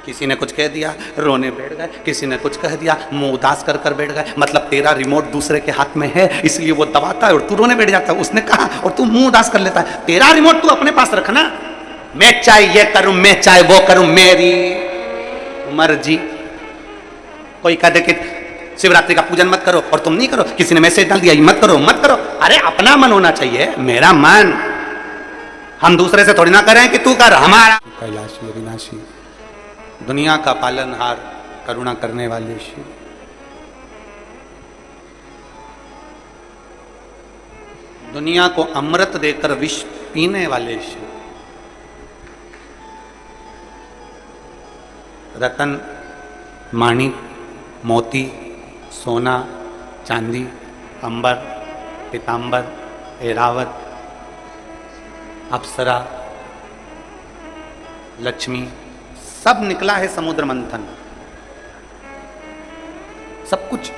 किसी ने कुछ कह दिया, रोने बैठ गए, किसी ने कुछ कह दिया, मुंह उदास कर कर बैठ गए। मतलब तेरा रिमोट दूसरे के हाथ में है, इसलिए वो दबाता है और तू रोने बैठ जाता है। उसने कहा और तू मुंह उदास कर लेता है। तेरा रिमोट तू अपने पास रखना। मैं चाहे ये करूं, मैं चाहे वो करूं, मेरी मर्जी। कोई कह दे कि शिवरात्रि का पूजन मत करो और तुम नहीं करो, किसी ने मैसेज डाल दिया मत करो मत करो। अरे अपना मन होना चाहिए, मेरा मन। हम दूसरे से थोड़ी ना करें कि तू कर, हमारा। कैलाशी अविनाशी, दुनिया का पालनहार, करुणा करने वाले शिव। दुनिया को अमृत देकर विष पीने वाले शिव। रतन, माणिक, मोती, सोना, चांदी, अंबर, पीतांबर, ऐरावत, अप्सरा, लक्ष्मी, सब निकला है समुद्र मंथन। सब कुछ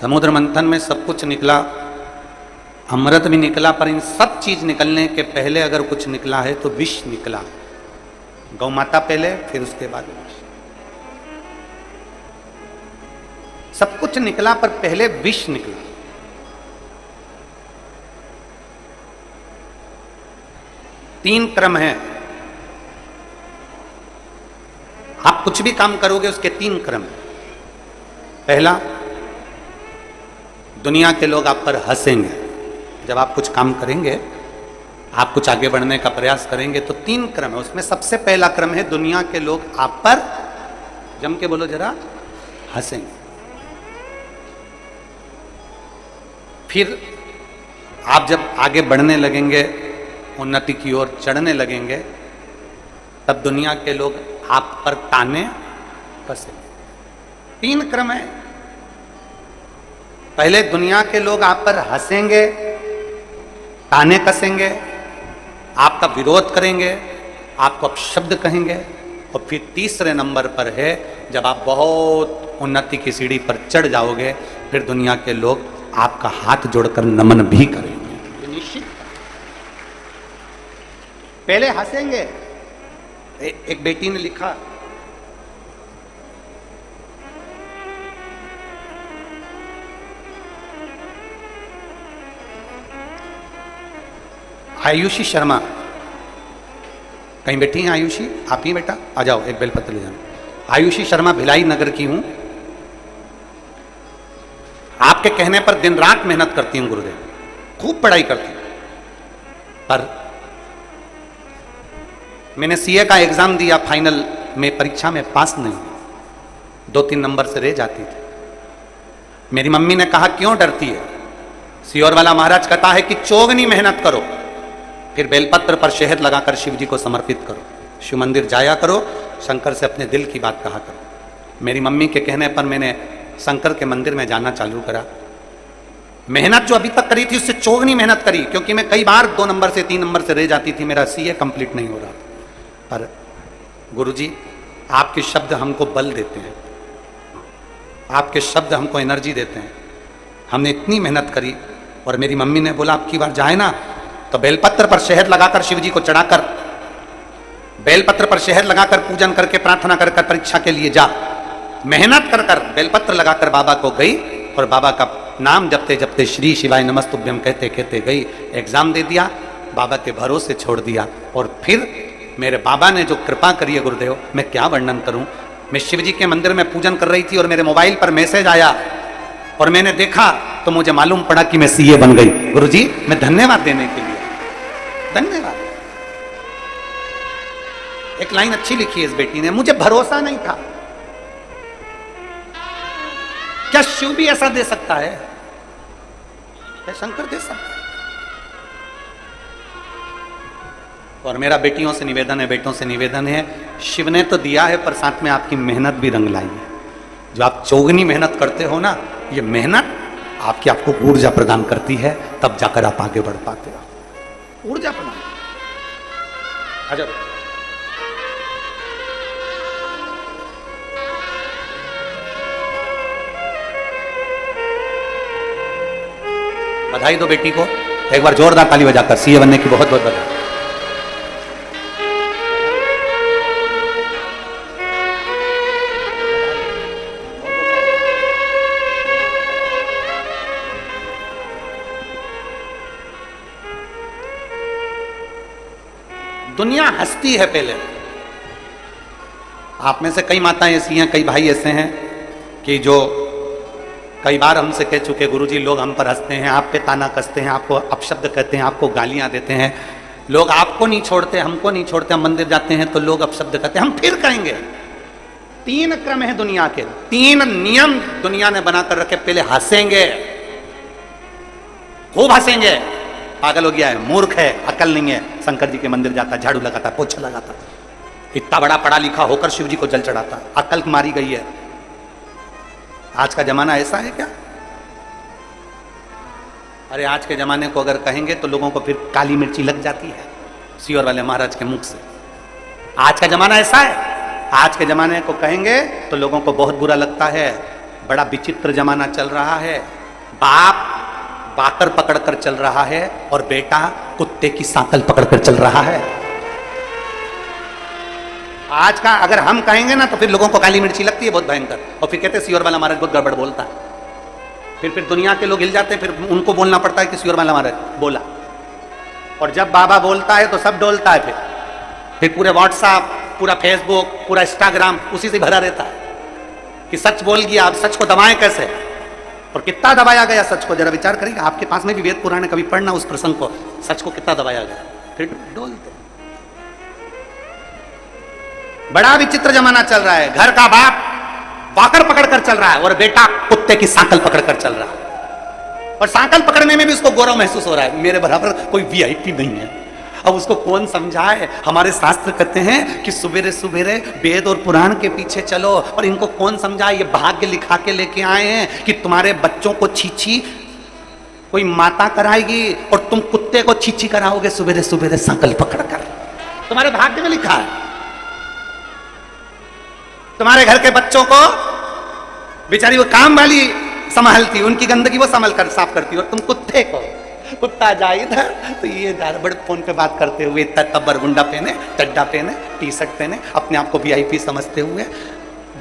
समुद्र मंथन में सब कुछ निकला। अमृत भी निकला, पर इन सब चीज निकलने के पहले अगर कुछ निकला है तो विष निकला। गौ माता पहले, फिर उसके बाद विष। सब कुछ निकला पर पहले विष निकला। तीन क्रम है। आप कुछ भी काम करोगे उसके 3 क्रम। पहला, दुनिया के लोग आप पर हंसेंगे। जब आप कुछ काम करेंगे, आप कुछ आगे बढ़ने का प्रयास करेंगे, तो 3 क्रम है। उसमें सबसे पहला क्रम है दुनिया के लोग आप पर, जम के बोलो जरा, हंसेंगे। फिर आप जब आगे बढ़ने लगेंगे, उन्नति की ओर चढ़ने लगेंगे, तब दुनिया के लोग आप पर ताने कसेंगे। 3 क्रम है। पहले दुनिया के लोग आप पर हंसेंगे, ताने कसेंगे, आपका विरोध करेंगे, आपको अपशब्द कहेंगे, और फिर तीसरे नंबर पर है जब आप बहुत उन्नति की सीढ़ी पर चढ़ जाओगे, फिर दुनिया के लोग आपका हाथ जोड़कर नमन भी करेंगे। निश्चित। पहले हंसेंगे। एक बेटी ने लिखा, आयुषी शर्मा, कहीं बैठी हैं आयुषी? आप ही बेटा, आ जाओ, एक बेलपत्र ले जाना। आयुषी शर्मा भिलाई नगर की हूं। आपके कहने पर दिन रात मेहनत करती हूं गुरुदेव, खूब पढ़ाई करती हूं, पर मैंने सीए का एग्जाम दिया, फाइनल में परीक्षा में पास नहीं, 2-3 नंबर से रह जाती थी। मेरी मम्मी ने कहा क्यों डरती है? सियोर वाला महाराज कहता है कि चौगनी मेहनत करो, फिर बेलपत्र पर शहद लगाकर शिव जी को समर्पित करो, शिव मंदिर जाया करो, शंकर से अपने दिल की बात कहा करो। मेरी मम्मी के कहने पर मैंने शंकर के मंदिर में जाना चालू करा। मेहनत जो अभी तक करी थी उससे चौगनी मेहनत करी, क्योंकि मैं कई बार 2 नंबर से 3 नंबर से रह जाती थी, मेरा सीए कंप्लीट नहीं हो रहा था। पर गुरुजी, आपके शब्द हमको बल देते हैं, आपके शब्द हमको एनर्जी देते हैं। हमने इतनी मेहनत करी, और मेरी मम्मी ने बोला अब की बार जाए ना तो बेलपत्र पर शहद लगाकर शिव जी को चढ़ाकर, बेलपत्र पर शहद लगाकर पूजन करके प्रार्थना कर कर परीक्षा के लिए जा। मेहनत कर कर बेलपत्र लगाकर बाबा को गई, और बाबा का नाम जपते जपते श्री शिवाय नमस्तुभ्यम कहते कहते गई, एग्जाम दे दिया, बाबा के भरोसे छोड़ दिया। और फिर मेरे बाबा ने जो कृपा करी है गुरुदेव, मैं क्या वर्णन करूं। मैं शिव जी के मंदिर में पूजन कर रही थी और मेरे मोबाइल पर मैसेज आया और मैंने देखा तो मुझे मालूम पड़ा कि मैं सीए बन गई। गुरुजी, मैं धन्यवाद देने के लिए, धन्यवाद। एक लाइन अच्छी लिखी है इस बेटी ने, मुझे भरोसा नहीं था। क्या शिव भी ऐसा दे सकता है? क्या शंकर दे सकता है? और मेरा बेटियों से निवेदन है, बेटों से निवेदन है, शिव ने तो दिया है पर साथ में आपकी मेहनत भी रंग लाई है। जो आप चौगनी मेहनत करते हो ना, ये मेहनत आपको ऊर्जा प्रदान करती है, तब जाकर आप आगे बढ़ पाते हो। ऊर्जा प्रदान। अच्छा, बधाई दो बेटी को एक बार जोरदार ताली बजाकर, सीए बनने की बहुत बहुत बधाई। दुनिया हंसती है पहले। आप में से कई माताएं ऐसी हैं, कई भाई ऐसे हैं कि जो कई बार हमसे कह चुके, गुरुजी लोग हम पर हंसते हैं, आप पे ताना कसते हैं, आपको अपशब्द कहते हैं, आपको गालियां देते हैं, लोग आपको नहीं छोड़ते, हमको नहीं छोड़ते, हम मंदिर जाते हैं तो लोग अपशब्द कहते हैं, हम फिर कहेंगे। 3 क्रम है दुनिया के, 3 नियम दुनिया ने बनाकर रखे। पहले हंसेंगे, खूब हंसेंगे, पागल हो गया है, मूर्ख है, अकल नहीं है, शंकर जी के मंदिर जाता, झाड़ू लगाता, पोछा लगाता, इतना बड़ा पढ़ा लिखा होकर शिव जी को जल चढ़ाता, अकल मारी गई है। आज का जमाना ऐसा है क्या? अरे आज के जमाने को अगर कहेंगे तो लोगों को फिर काली मिर्ची लग जाती है सियोर वाले महाराज के मुख से। आज का जमाना ऐसा है, आज के जमाने को कहेंगे तो लोगों को बहुत बुरा लगता है। बड़ा विचित्र जमाना चल रहा है। बाप बाकर पकड़कर चल रहा है और बेटा कुत्ते की सांकल पकड़कर चल रहा है। आज का अगर हम कहेंगे ना तो फिर लोगों को काली मिर्ची लगती है बहुत भयंकर, और फिर कहते हैं सियोर वाला महाराज बहुत गड़बड़ बोलता है। फिर दुनिया के लोग हिल जाते हैं, फिर उनको बोलना पड़ता है कि सियोर वाला महाराज बोला। और जब बाबा बोलता है तो सब डोलता है। फिर पूरे व्हाट्सएप, पूरा फेसबुक, पूरा इंस्टाग्राम उसी से भरा रहता है कि सच बोल गया। अब सच को दबाएं कैसे, और कितना दबाया गया सच को? जरा विचार करिए, आपके पास में भी वेद पुराण कभी पढ़ना उस प्रसंग को, सच को कितना दबाया गया, फिर डोलते। बड़ा विचित्र जमाना चल रहा है। घर का बाप बाकर पकड़कर चल रहा है और बेटा कुत्ते की सांकल पकड़कर चल रहा है, और सांकल पकड़ने में भी उसको गौरव महसूस हो रहा है, मेरे बराबर कोई वीआईपी नहीं है। अब उसको कौन समझाए? हमारे शास्त्र कहते हैं कि सुबेरे सुबेरे वेद और पुराण के पीछे चलो, और इनको कौन समझाए? ये भाग्य लिखा के लेके आए हैं कि तुम्हारे बच्चों को छीछी कोई माता कराएगी और तुम कुत्ते को छीछी कराओगे सुबेरे सुबेरे सांकल पकड़कर। तुम्हारे भाग्य में लिखा है। तुम्हारे घर के बच्चों को बेचारी वो काम वाली संभालती, उनकी गंदगी वो संभाल कर साफ करती, और तुम कुत्ते को, कुत्ता जाए इधर तो ये बड़े फोन पे बात करते हुए, तब्बर गुंडा पहने, चड्डा पहने, टी शर्ट पहने, अपने आप को वीआईपी समझते हुए,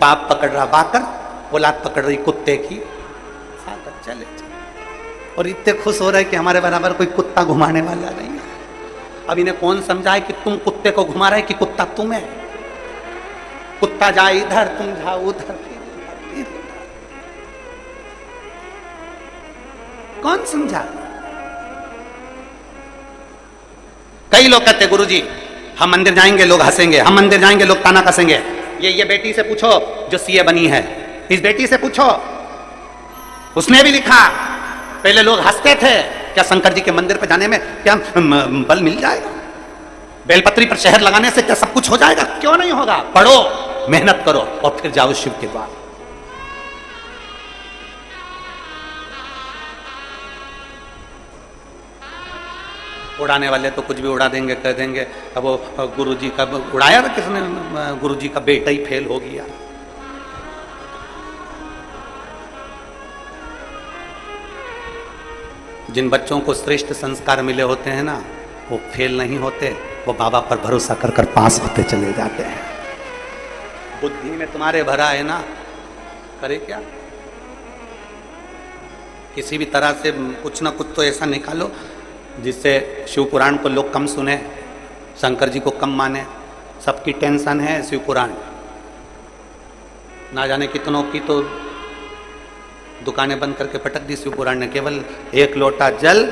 बाप पकड़ रहा बाकर, औलाद पकड़ रही कुत्ते की, चले और इतने खुश हो रहे कि हमारे बराबर कोई कुत्ता घुमाने वाला नहीं है। अब इन्हें कौन समझाए कि तुम कुत्ते को घुमा रहे कि कुत्ता तुम है? कुत्ता जाए इधर, तुम जाओ उधर, कौन समझा? कई लोग कहते गुरुजी हम मंदिर जाएंगे लोग हंसेंगे, हम मंदिर जाएंगे लोग ताना कसेंगे। ये बेटी से पूछो जो सीए बनी है, इस बेटी से पूछो, उसने भी लिखा पहले लोग हंसते थे, क्या शंकर जी के मंदिर पर जाने में क्या बल मिल जाएगा? बेलपत्री पर शहर लगाने से क्या सब कुछ हो जाएगा? क्यों नहीं होगा? पढ़ो, मेहनत करो और फिर जाओ शिव के द्वार। उड़ाने वाले तो कुछ भी उड़ा देंगे, कह देंगे अब वो गुरुजी का उड़ाया था किसने, गुरुजी का बेटा ही फेल हो गया। जिन बच्चों को श्रेष्ठ संस्कार मिले होते हैं ना, वो फेल नहीं होते, वो बाबा पर भरोसा कर कर पास होते चले जाते हैं। बुद्धि में तुम्हारे भरा है ना, करे क्या? किसी भी तरह से कुछ ना कुछ तो ऐसा निकालो जिससे शिव पुराण को लोग कम सुने, शंकर जी को कम माने। सबकी टेंशन है शिव पुराण, ना जाने कितनों की तो दुकानें बंद करके पटक दी शिव पुराण ने। केवल एक लोटा जल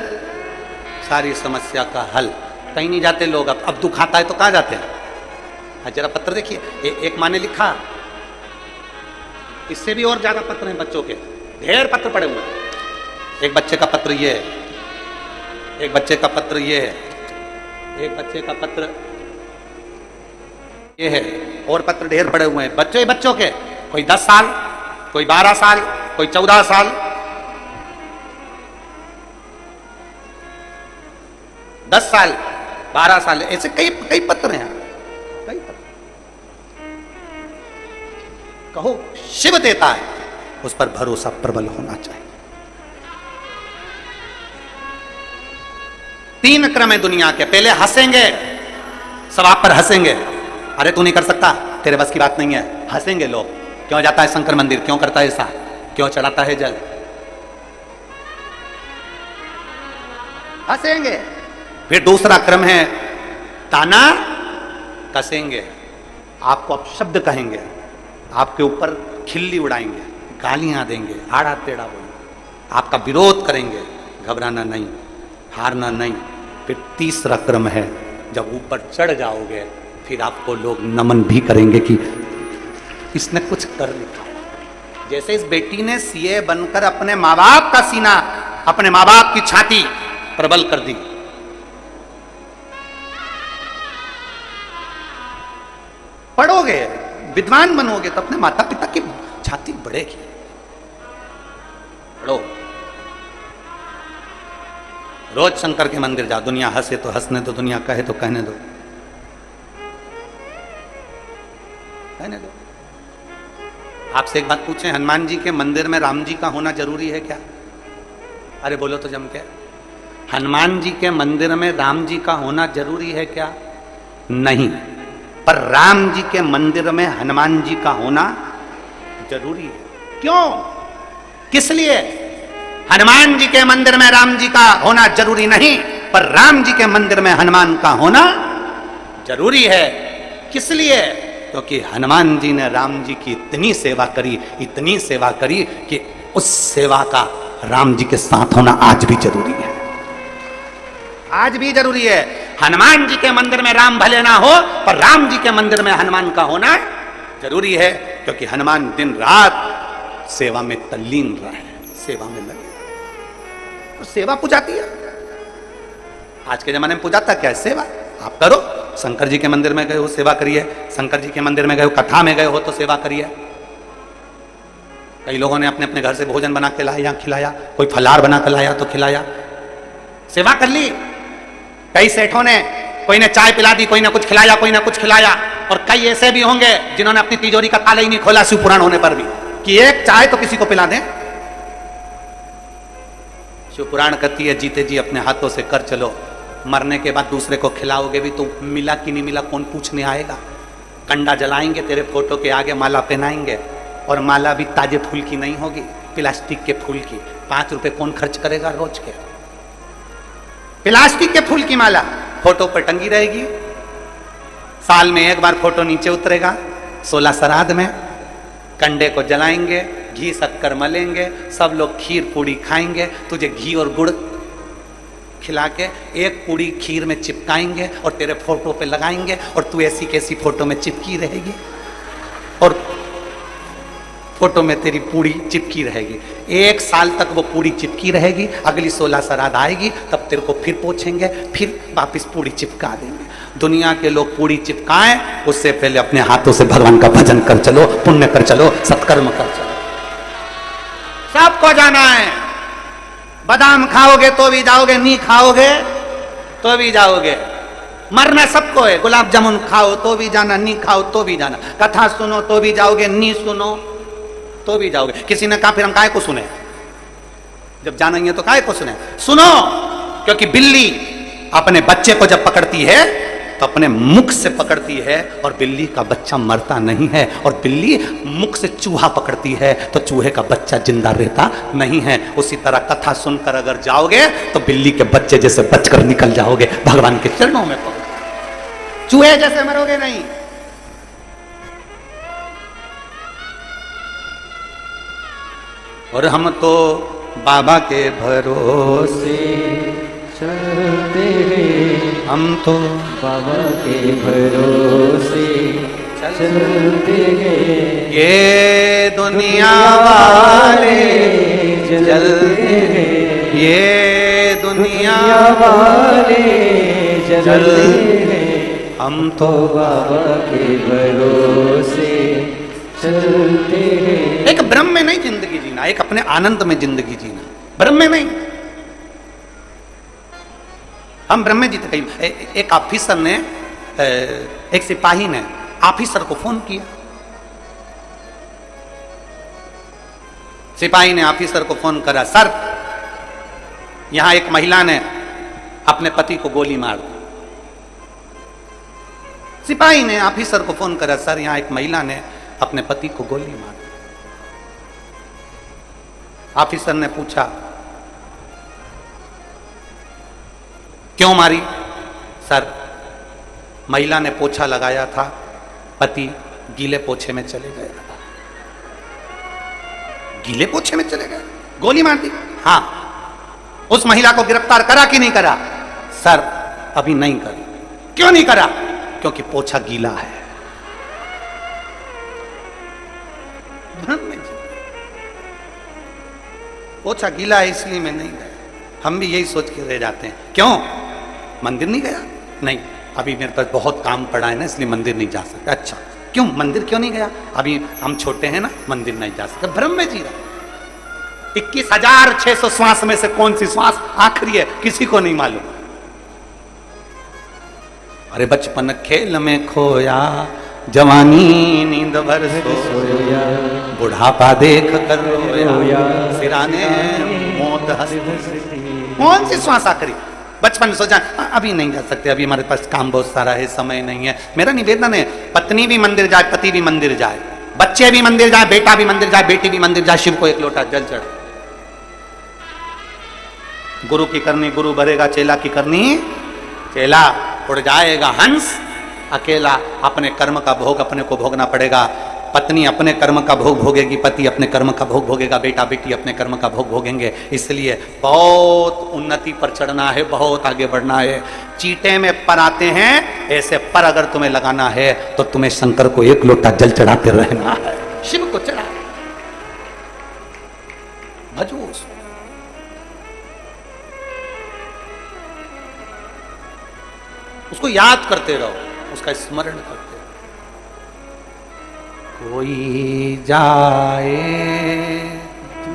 सारी समस्या का हल। कहीं नहीं जाते लोग। अब दुख आता है तो कहाँ जाते हैं? जरा पत्र देखिए, एक माँ ने लिखा, इससे भी और ज्यादा पत्र हैं बच्चों के, ढेर पत्र पड़े हुए हैं। एक बच्चे का पत्र ये है, एक बच्चे का पत्र ये है, एक बच्चे का पत्र ये है, और पत्र ढेर पड़े हुए हैं बच्चों के। कोई 10 साल, कोई 12 साल, कोई 14 साल, 10 साल, 12 साल, ऐसे कई कई पत्र हैं, कई पत्र। कहो शिव देता है, उस पर भरोसा प्रबल होना चाहिए। 3 क्रम है दुनिया के। पहले हंसेंगे, सब आप पर हंसेंगे, अरे तू नहीं कर सकता, तेरे बस की बात नहीं है। हंसेंगे लोग, क्यों जाता है शंकर मंदिर, क्यों करता है ऐसा, क्यों चढ़ाता है जल, हंसेंगे। फिर दूसरा क्रम है ताना कसेंगे, आपको अपशब्द कहेंगे, आपके ऊपर खिल्ली उड़ाएंगे, गालियां देंगे, आड़ा टेढ़ा बोलेंगे, आपका विरोध करेंगे। घबराना नहीं, हारना नहीं। फिर तीसरा क्रम है, जब ऊपर चढ़ जाओगे फिर आपको लोग नमन भी करेंगे कि इसने कुछ कर लिखा। जैसे इस बेटी ने सीए बनकर अपने माँ बाप का सीना, अपने माँ बाप की छाती प्रबल कर दी। पढ़ोगे, विद्वान बनोगे तो अपने माता पिता की छाती बढ़ेगी। पढ़ो, रोज शंकर के मंदिर जाओ। दुनिया हंसे तो हंसने दो, दुनिया कहे तो कहने दो, कहने दो। आपसे एक बात पूछें, हनुमान जी के मंदिर में राम जी का होना जरूरी है क्या? अरे बोलो तो जम के। हनुमान जी के मंदिर में राम जी का होना जरूरी है क्या? नहीं। पर राम जी के मंदिर में हनुमान जी का होना जरूरी है। क्यों? किस लिए? हनुमान जी के मंदिर में राम जी का होना जरूरी नहीं, पर राम जी के मंदिर में हनुमान का होना जरूरी है। किस लिए? क्योंकि हनुमान जी ने राम जी की इतनी सेवा करी, इतनी सेवा करी कि उस सेवा का राम जी के साथ होना आज भी जरूरी है। आज भी जरूरी है। हनुमान जी के मंदिर में राम भले ना हो, पर राम जी के मंदिर में हनुमान का होना जरूरी है, क्योंकि हनुमान दिन रात सेवा में तल्लीन रहे, सेवा में लगे। तो सेवा पुजाती है। आज के जमाने में पुजाता क्या है? सेवा। आप करो, शंकर जी के मंदिर में गए हो सेवा करिए, शंकर जी के मंदिर में गए हो, कथा में गए हो तो सेवा करिए। कई लोगों ने अपने अपने घर से भोजन बना के लाया, खिलाया, कोई फलाहार बना कर लाया तो खिलाया, सेवा कर ली। कई सेठों ने, कोई ने चाय पिला दी, कोई ने कुछ खिलाया, कोई ने कुछ खिलाया। और कई ऐसे भी होंगे जिन्होंने अपनी तिजोरी का ताला ही नहीं खोला शिव पुराण होने पर भी, कि एक चाय तो किसी को पिला दें। शिव पुराण कहती है जीते जी अपने हाथों से कर चलो, मरने के बाद दूसरे को खिलाओगे भी तो मिला कि नहीं मिला कौन पूछने आएगा। कंडा जलाएंगे, तेरे फोटो के आगे माला पहनाएंगे, और माला भी ताजे फूल की नहीं होगी, प्लास्टिक के फूल की। 5 रुपए कौन खर्च करेगा रोज के? प्लास्टिक के फूल की माला फोटो पर टंगी रहेगी, साल में एक बार फोटो नीचे उतरेगा। 16 श्राद्ध में कंडे को जलाएंगे, घी शक्कर मलेंगे, सब लोग खीर पूड़ी खाएंगे, तुझे घी और गुड़ खिला के एक पूड़ी खीर में चिपकाएंगे और तेरे फोटो पे लगाएंगे, और तू ऐसी कैसी फोटो में चिपकी रहेगी, और फोटो में तेरी पूड़ी चिपकी रहेगी। 1 साल तक वो पूड़ी चिपकी रहेगी। अगली 16 श्राद्ध आएगी तब तेरे को फिर पोछेंगे, फिर वापिस पूड़ी चिपका देंगे। दुनिया के लोग पूड़ी चिपकाएं उससे पहले अपने हाथों से भगवान का भजन कर चलो, पुण्य कर चलो, सत्कर्म कर चलो। सबको जाना है। बादाम खाओगे तो भी जाओगे, नहीं खाओगे तो भी जाओगे। मरना सबको है। गुलाब जामुन खाओ तो भी जाना, नहीं खाओ तो भी जाना। कथा सुनो तो भी जाओगे, नहीं सुनो तो भी जाओगे। किसी ने कहा फिर हम काहे को सुने? जब जाना ही है तो काहे को सुने? सुनो, क्योंकि बिल्ली अपने बच्चे को जब पकड़ती है तो अपने मुख से पकड़ती है और बिल्ली का बच्चा मरता नहीं है, और बिल्ली मुख से चूहा पकड़ती है तो चूहे का बच्चा जिंदा रहता नहीं है। उसी तरह कथा सुनकर अगर जाओगे तो बिल्ली के बच्चे जैसे बचकर निकल जाओगे, भगवान के चरणों में पकड़, चूहे जैसे मरोगे नहीं। और हम तो बाबा के भरोसे चलते हैं, हम तो बाबा के भरोसे चलते हैं। ये दुनिया वाले चलते हैं, ये दुनिया वाले चलते हैं। हम तो बाबा के भरोसे चलते हैं। एक ब्रह्म में नहीं जिंदगी जीना, एक अपने आनंद में जिंदगी जीना, ब्रह्म में नहीं। हम ब्रह्म में जीते। कहीं एक ऑफिसर ने, एक सिपाही ने ऑफिसर को फोन किया। सिपाही ने ऑफिसर को फोन करा, सर यहां एक महिला ने अपने पति को गोली मार दी। सिपाही ने ऑफिसर को फोन करा, सर यहां एक महिला ने अपने पति को गोली मार दी। ऑफिसर ने पूछा, क्यों मारी? सर महिला ने पोछा लगाया था, पति गीले पोछे में चले गए। गीले पोछे में चले गए, गोली मार दी। हाँ, उस महिला को गिरफ्तार करा कि नहीं करा? सर अभी नहीं करा। क्यों नहीं करा? क्योंकि पोछा गीला है। पोछा गीला है इसलिए मैं नहीं गया। हम भी यही सोच के रह जाते हैं, क्यों मंदिर नहीं गया? नहीं, अभी मेरे पास बहुत काम पड़ा है ना, इसलिए मंदिर नहीं जा सकता। अच्छा, क्यों मंदिर क्यों नहीं गया? अभी हम छोटे हैं ना, मंदिर नहीं जा सकते। भ्रम में जी रहा। 21,600 श्वास में से कौन सी श्वास आखिरी है किसी को नहीं मालूम। अरे बचपन खेल में खोया, जवानी नींद भर सोया, बुढ़ापा देख कर रोया, सिराने मौत हंसती। कौन सी श्वास आखिरी? बचपन सोचा अभी नहीं जा सकते, अभी हमारे पास काम बहुत सारा है, समय नहीं है। मेरा निवेदन है, पत्नी भी मंदिर जाए, पति भी मंदिर जाए, बच्चे भी मंदिर जाए, बेटा भी मंदिर जाए, बेटी भी मंदिर जाए, शिव को एक लोटा जल चढ़े। गुरु की करनी गुरु भरेगा, चेला की करनी चेला। उड़ जाएगा हंस अकेला, अपने कर्म का भोग अपने को भोगना पड़ेगा। पत्नी अपने कर्म का भोग भोगेगी, पति अपने कर्म का भोग भोगेगा, बेटा बेटी अपने कर्म का भोग भोगेंगे। इसलिए बहुत उन्नति पर चढ़ना है, बहुत आगे बढ़ना है। चीटे में पर आते हैं, ऐसे पर अगर तुम्हें लगाना है तो तुम्हें शंकर को एक लोटा जल चढ़ाते रहना है, शिव को चढ़ा भजो। उसको याद करते रहो, उसका स्मरण करते रहो। कोई जाए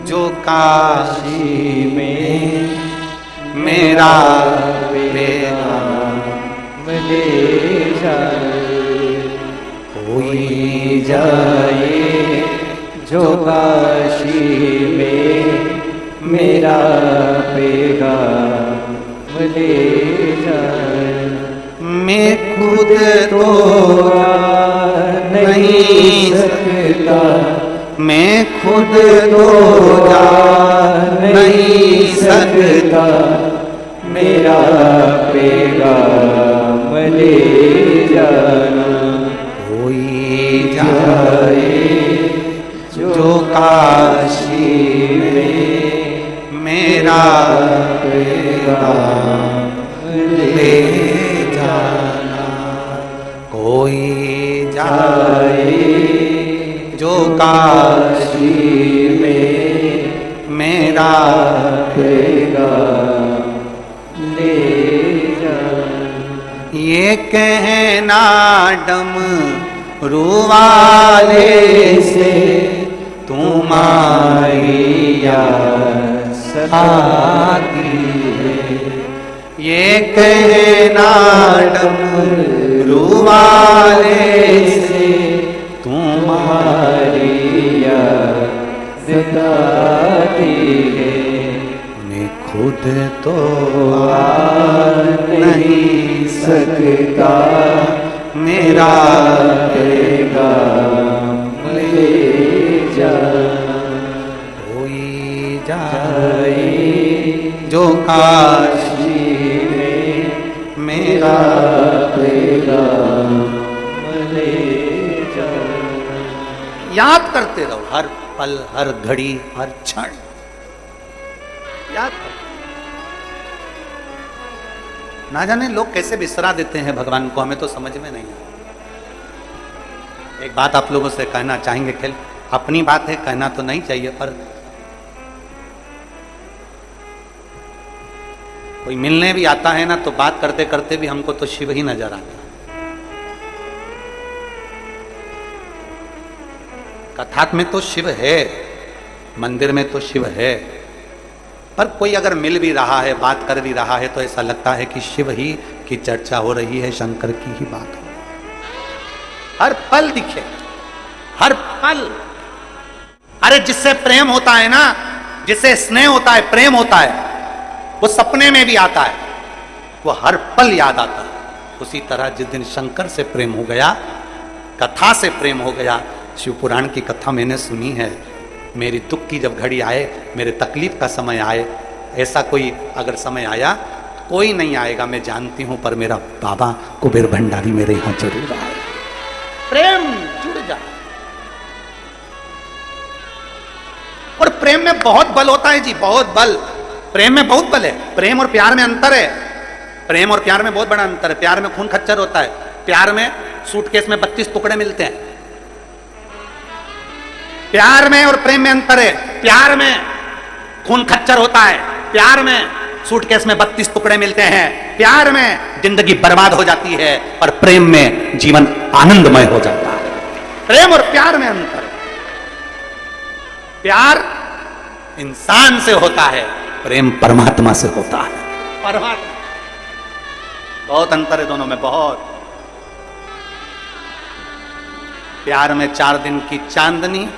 जो काशी में, मेरा पैगाम ले जाए। कोई जाए जो काशी में, मेरा पैगाम ले जाए। मैं खुद तो नहीं सकता, मैं खुद तो जा नहीं सकता, मेरा पैगाम ले जाना। कोई जाए जो काशी में, मेरा पैगाम ले जाना। कोई जाए जो काशी में, मेरा पैगाम ले जाना। ये कहना डम रुवाले से तुम्हारी याद सताती है। ये कहना डम रुवाले से तुम्हारी याद सताती है। मैं खुद तो नहीं सकता मेरा पैगाम ले जाना। कोई जाए जो काशी में मेरा पैगाम ले जाना। याद करते रहो हर पल, हर घड़ी, हर क्षण याद करो। ना जाने लोग कैसे बिसरा देते हैं भगवान को, हमें तो समझ में नहीं आता। एक बात आप लोगों से कहना चाहेंगे, खेल अपनी बात है, कहना तो नहीं चाहिए, पर कोई मिलने भी आता है ना, तो बात करते करते भी हमको तो शिव ही नजर आता है। कथा में तो शिव है, मंदिर में तो शिव है, पर कोई अगर मिल भी रहा है, बात कर भी रहा है, तो ऐसा लगता है कि शिव ही की चर्चा हो रही है, शंकर की ही बात हो रही है। हर पल दिखे, हर पल। अरे जिससे प्रेम होता है ना, जिससे स्नेह होता है, प्रेम होता है, वो सपने में भी आता है, वो हर पल याद आता है। उसी तरह जिस दिन शंकर से प्रेम हो गया, कथा से प्रेम हो गया, शिव पुराण की कथा मैंने सुनी है, मेरी दुख की जब घड़ी आए, मेरे तकलीफ का समय आए, ऐसा कोई अगर समय आया, कोई नहीं आएगा मैं जानती हूं, पर मेरा बाबा कुबेर भंडारी मेरे यहां जरूर आए। प्रेम जुड़ जाए। और प्रेम में बहुत बल होता है जी, बहुत बल। प्रेम में बहुत बल है। प्रेम और प्यार में अंतर है। प्रेम और प्यार में बहुत बड़ा अंतर है। प्यार में खून खच्चर होता है। प्यार में सूटकेस में 32 टुकड़े मिलते हैं। प्यार में और प्रेम में अंतर है। प्यार में खून खच्चर होता है, प्यार में सूटकेस में 32 टुकड़े मिलते हैं, प्यार में जिंदगी बर्बाद हो जाती है, और प्रेम में जीवन आनंदमय हो जाता है। प्रेम और प्यार में अंतर। प्यार इंसान से होता है, प्रेम परमात्मा से होता है। परमात्मा, बहुत अंतर है दोनों में, बहुत। प्यार में 4 दिन की चांदनी,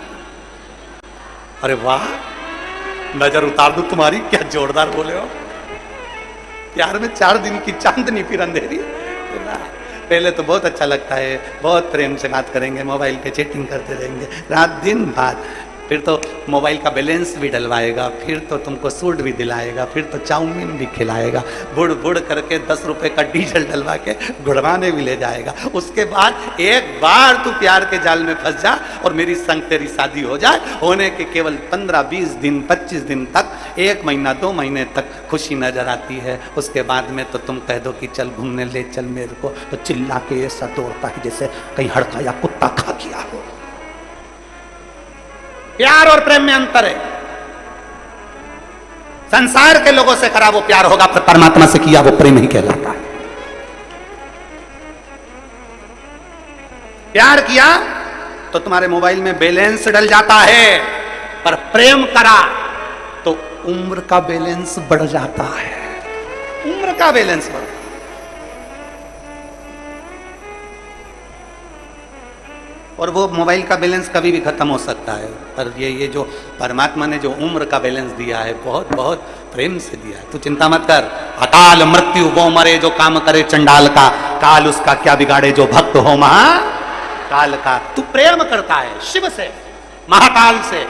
अरे वाह, नजर उतार दूं तुम्हारी, क्या जोरदार बोले हो। प्यार में 4 दिन की चांदनी, फिर अंधेरी। पहले तो बहुत अच्छा लगता है, बहुत प्रेम से बात करेंगे, मोबाइल पे चैटिंग करते रहेंगे रात दिन बाद, फिर तो मोबाइल का बैलेंस भी डलवाएगा, फिर तो तुमको सूट भी दिलाएगा, फिर तो चाउमीन भी खिलाएगा, बुड़ बुड़ करके 10 रुपए का डीजल डलवा के गुड़वाने भी ले जाएगा। उसके बाद एक बार तू प्यार के जाल में फंस जा और मेरी संग तेरी शादी हो जाए, होने के केवल 15-20 दिन 25 दिन तक, 1 महीना 2 महीने तक खुशी नजर आती है। उसके बाद में तो तुम कह दो कि चल घूमने ले चल मेरे को, तो चिल्ला के ऐसा दौड़ता है जैसे कहीं हड़का या कुत्ता खा गया हो। प्यार और प्रेम में अंतर है। संसार के लोगों से करा वो प्यार होगा, पर परमात्मा से किया वो प्रेम ही कहलाता है। प्यार किया तो तुम्हारे मोबाइल में बैलेंस डल जाता है, पर प्रेम करा तो उम्र का बैलेंस बढ़ जाता है। उम्र का बैलेंस बढ़, और वो मोबाइल का बैलेंस कभी भी खत्म हो सकता है, पर ये जो परमात्मा ने जो उम्र का बैलेंस दिया है, बहुत बहुत प्रेम से दिया है। तू चिंता मत कर। अकाल मृत्यु वो मरे जो काम करे चंडाल का, काल उसका क्या बिगाड़े जो भक्त हो महा काल का। तू प्रेम करता है शिव से, महाकाल से,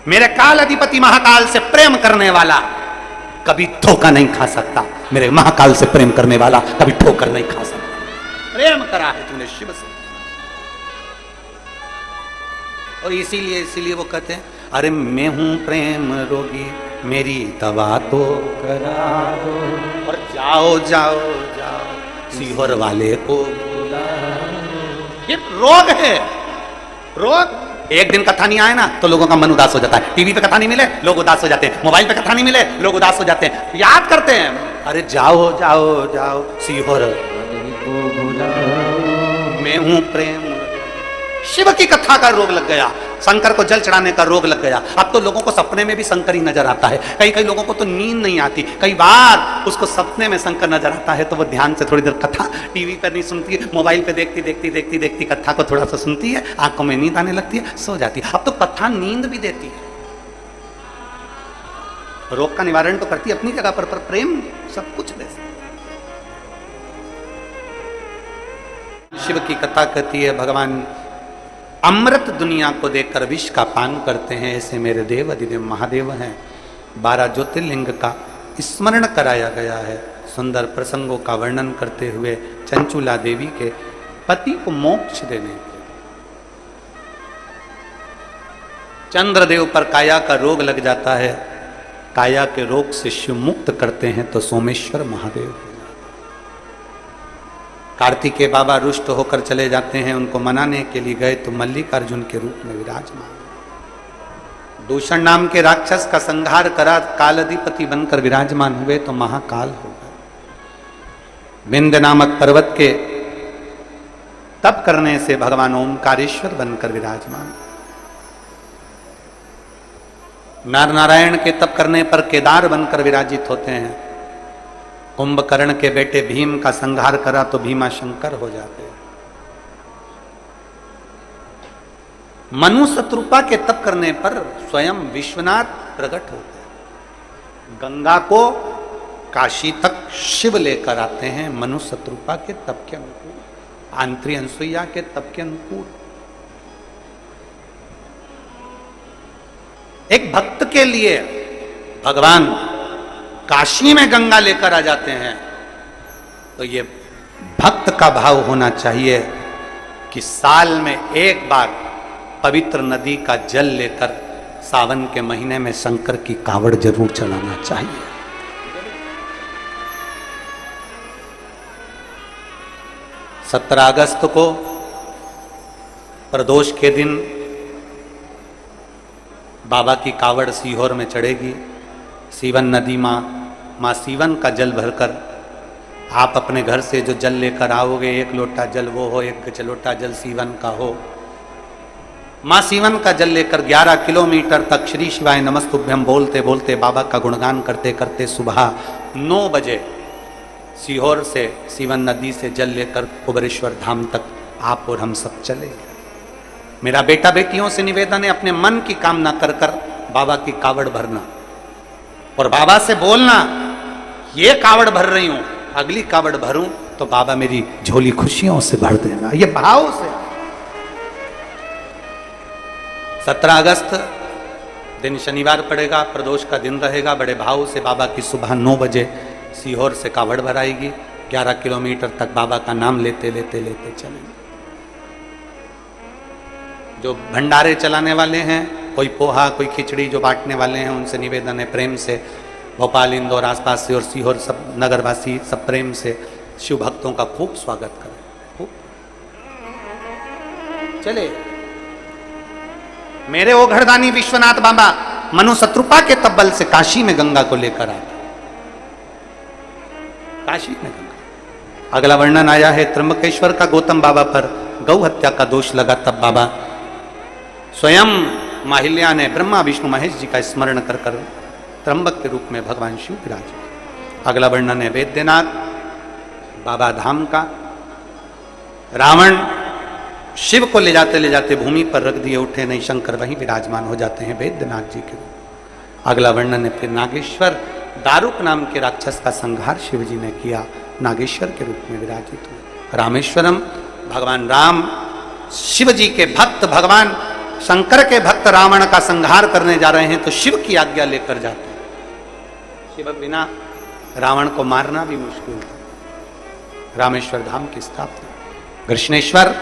मेरे काल अधिपति महाकाल से प्रेम करने वाला कभी धोखा नहीं खा सकता। मेरे महाकाल से प्रेम करने वाला कभी ठोकर नहीं खा सकता। प्रेम करा है तूने शिव से, और इसीलिए वो कहते हैं, अरे मैं हूं प्रेम रोगी मेरी दवा तो करा दो, और जाओ जाओ जाओ सीहोर वाले को बुला। ये रोग है, रोग। एक दिन कथा नहीं आए ना तो लोगों का मन उदास हो जाता है। टीवी पे कथा नहीं मिले लोग उदास हो जाते हैं, मोबाइल पे कथा नहीं मिले लोग उदास हो जाते हैं, याद करते हैं, अरे जाओ जाओ जाओ सीहोर को बुला, मैं हूं प्रेम। शिव की कथा का रोग लग गया, शंकर को जल चढ़ाने का रोग लग गया। अब तो लोगों को सपने में भी शंकर ही नजर आता है। कई लोगों को तो नींद नहीं आती, कई बार उसको सपने में शंकर नजर आता है, तो वो ध्यान से थोड़ी देर कथा टीवी पर नहीं सुनती, मोबाइल पे देखती कथा को थोड़ा सा सुनती है, आंखों में नींद आने लगती है, सो जाती है। अब तो कथा नींद भी देती है। रोग का निवारण तो करती अपनी जगह पर प्रेम सब कुछ दे सकती। शिव की कथा कहती है भगवान अमृत दुनिया को देकर विष का पान करते हैं, ऐसे मेरे देव अधिदेव महादेव हैं। 12 ज्योतिर्लिंग का स्मरण कराया गया है। सुंदर प्रसंगों का वर्णन करते हुए चंचुला देवी के पति को मोक्ष देने के चंद्रदेव पर काया का रोग लग जाता है, काया के रोग से शिव मुक्त करते हैं तो सोमेश्वर महादेव। कार्तिकेय बाबा रुष्ट होकर चले जाते हैं, उनको मनाने के लिए गए तो मल्लिकार्जुन के रूप में विराजमान। दूषण नाम के राक्षस का संहार करा, कालाधिपति बनकर विराजमान हुए तो महाकाल हो गए। विंध्य नामक पर्वत के तप करने से भगवान ओमकारेश्वर बनकर विराजमान। नर नारायण के तप करने पर केदार बनकर विराजित होते हैं। कुंभकर्ण के बेटे भीम का संहार करा तो भीमा शंकर हो जाते हैं। मनु शत्रुपा के तप करने पर स्वयं विश्वनाथ प्रकट होते हैं। गंगा को काशी तक शिव लेकर आते हैं मनु शत्रुपा के तप के अनुकूल, आंत्री अनसुईया के तप के अनुकूल। एक भक्त के लिए भगवान काशी में गंगा लेकर आ जाते हैं तो ये भक्त का भाव होना चाहिए कि साल में एक बार पवित्र नदी का जल लेकर सावन के महीने में शंकर की कावड़ जरूर चलाना चाहिए। 17 अगस्त को प्रदोष के दिन बाबा की कावड़ सीहोर में चढ़ेगी। सीवन नदी माँ सीवन का जल भरकर आप अपने घर से जो जल लेकर आओगे, 1 लोटा जल वो हो, 1 लोटा जल सीवन का हो। माँ सीवन का जल लेकर 11 किलोमीटर तक श्री शिवाय नमस्तुभ्यम बोलते बोलते बाबा का गुणगान करते करते सुबह 9 बजे सीहोर से सीवन नदी से जल लेकर कुबेरेश्वर धाम तक आप और हम सब चले। मेरा बेटा बेटियों से निवेदन है, अपने मन की कामना कर कर बाबा की कावड़ भरना और बाबा से बोलना ये कावड़ भर रही हूं, अगली कावड़ भरूं तो बाबा मेरी झोली खुशियों से भर देना। ये भाव से 17 अगस्त दिन शनिवार पड़ेगा, प्रदोष का दिन रहेगा। बड़े भाव से बाबा की सुबह 9 बजे सीहोर से कावड़ भराएगी। 11 किलोमीटर तक बाबा का नाम लेते लेते लेते चलेंगे। जो भंडारे चलाने वाले हैं, कोई पोहा कोई खिचड़ी जो बांटने वाले हैं, उनसे निवेदन है प्रेम से भोपाल इंदौर आसपास से और सीहोर सब नगरवासी सब प्रेम से शिव भक्तों का खूब स्वागत करें। खूब चले मेरे ओ घरदानी विश्वनाथ बाबा मनु शत्रुपा के तब्बल से काशी में गंगा को लेकर आए। काशी में गंगा। अगला वर्णन आया है त्र्यंबकेश्वर का गौतम बाबा पर गौ हत्या का दोष लगा, तब बाबा स्वयं माहिल्या ने ब्रह्मा विष्णु महेश जी का स्मरण कर कर त्र्यंबक के रूप में भगवान शिव विराजे। अगला वर्णन है वैद्यनाथ बाबा धाम का। रावण शिव को ले जाते भूमि पर रख दिए, उठे नहीं, शंकर वहीं विराजमान हो जाते हैं वैद्यनाथ जी के रूप। अगला वर्णन है फिर नागेश्वर, दारुक नाम के राक्षस का संहार शिव जी ने किया, नागेश्वर के रूप में विराजित हुए। रामेश्वरम, भगवान राम शिव जी के भक्त, भगवान शंकर के भक्त रावण का संहार करने जा रहे हैं तो शिव की आज्ञा लेकर जाते हैं। शिव बिना रावण को मारना भी मुश्किल था। रामेश्वर धाम की स्थापना। कृष्णेश्वर,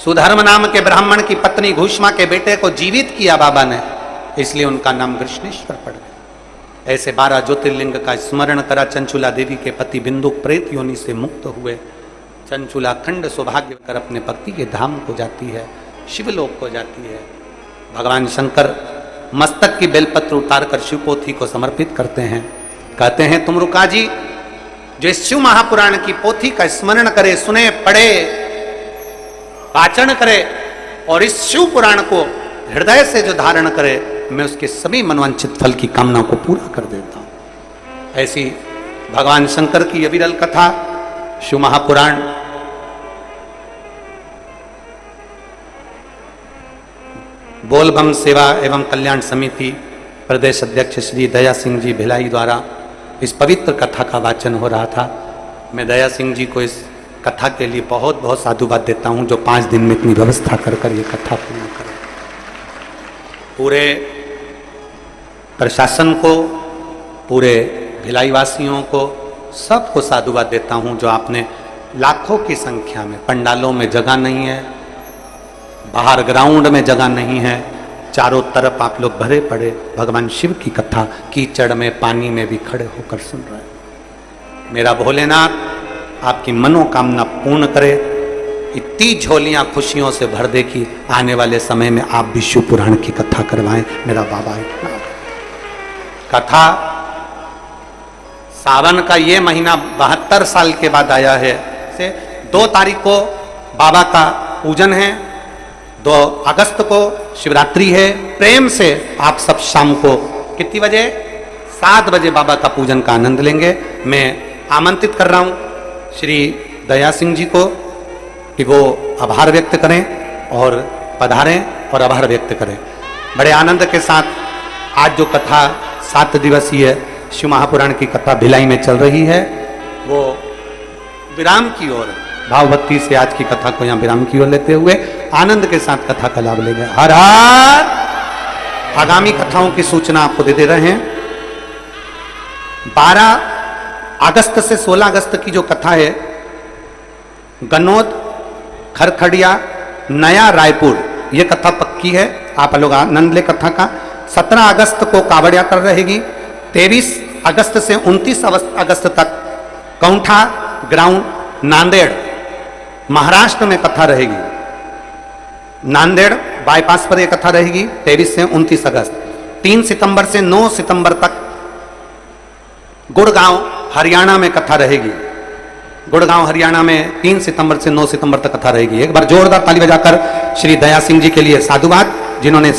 सुधर्म नाम के ब्राह्मण की पत्नी घूष्मा के बेटे को जीवित किया बाबा ने, इसलिए उनका नाम कृष्णेश्वर पड़ गया। ऐसे 12 ज्योतिर्लिंग का स्मरण करा। चंचुला देवी के पति बिंदु प्रेत योनि से मुक्त हुए। चंचुला खंड सौभाग्य कर अपने भक्ति के धाम को जाती है, शिवलोक को जाती है। भगवान शंकर मस्तक की बेलपत्र उतारकर शिवपोथी को समर्पित करते हैं। कहते हैं तुम रुका जी, जो इस शिव महापुराण की पोथी का स्मरण करे, सुने, पढ़े, वाचन करे और इस शिव पुराण को हृदय से जो धारण करे, मैं उसके सभी मनवांछित फल की कामना को पूरा कर देता हूं। ऐसी भगवान शंकर की अविरल कथा शिव महापुराण बोलबम सेवा एवं कल्याण समिति प्रदेश अध्यक्ष श्री दया सिंह जी भिलाई द्वारा इस पवित्र कथा का वाचन हो रहा था। मैं दया सिंह जी को इस कथा के लिए बहुत बहुत साधुवाद देता हूं, जो 5 दिन में इतनी व्यवस्था कर कर ये कथा पूर्ण करें। पूरे प्रशासन को, पूरे भिलाई वासियों को, सबको साधुवाद देता हूं, जो आपने लाखों की संख्या में, पंडालों में जगह नहीं है, बाहर ग्राउंड में जगह नहीं है, चारों तरफ आप लोग भरे पड़े भगवान शिव की कथा कीचड़ में, पानी में भी खड़े होकर सुन रहे हैं। मेरा भोलेनाथ आपकी मनोकामना पूर्ण करे, इतनी झोलियां खुशियों से भर दे कि आने वाले समय में आप भी शिव पुराण की कथा करवाएं। मेरा बाबा इतना कथा सावन का ये महीना 72 साल के बाद आया है। से 2 तारीख को बाबा का पूजन है, 2 अगस्त को शिवरात्रि है। प्रेम से आप सब शाम को कितनी बजे? 7 बजे बाबा का पूजन का आनंद लेंगे। मैं आमंत्रित कर रहा हूं श्री दया सिंह जी को कि वो आभार व्यक्त करें और पधारें और आभार व्यक्त करें। बड़े आनंद के साथ आज जो कथा 7 दिवसीय शिव महापुराण की कथा भिलाई में चल रही है, वो विराम की ओर, भाव भक्ति से आज की कथा को यहाँ विराम की ओर लेते हुए आनंद के साथ कथा का लाभ लेंगे। हर हर। आगामी कथाओं की सूचना आपको दे रहे हैं। 12 अगस्त से 16 अगस्त की जो कथा है, गन्नौद, खरखड़िया, नया रायपुर, ये कथा पक्की है, आप लोग आनंद ले कथा का। 17 अगस्त को कावड़ यात्रा रहेगी। 23 अगस्त से 29 अगस्त तक कौंठा ग्राउंड नांदेड़ महाराष्ट्र में कथा रहेगी। नांदेड़ बाईपास पर यह कथा रहेगी 23 से 29 अगस्त। 3 सितंबर से 9 सितंबर तक गुड़गांव हरियाणा में कथा रहेगी। गुड़गांव हरियाणा में 3 सितंबर से 9 सितंबर तक कथा रहेगी। एक बार जोरदार ताली बजाकर श्री दया सिंह जी के लिए साधुवाद, जिन्होंने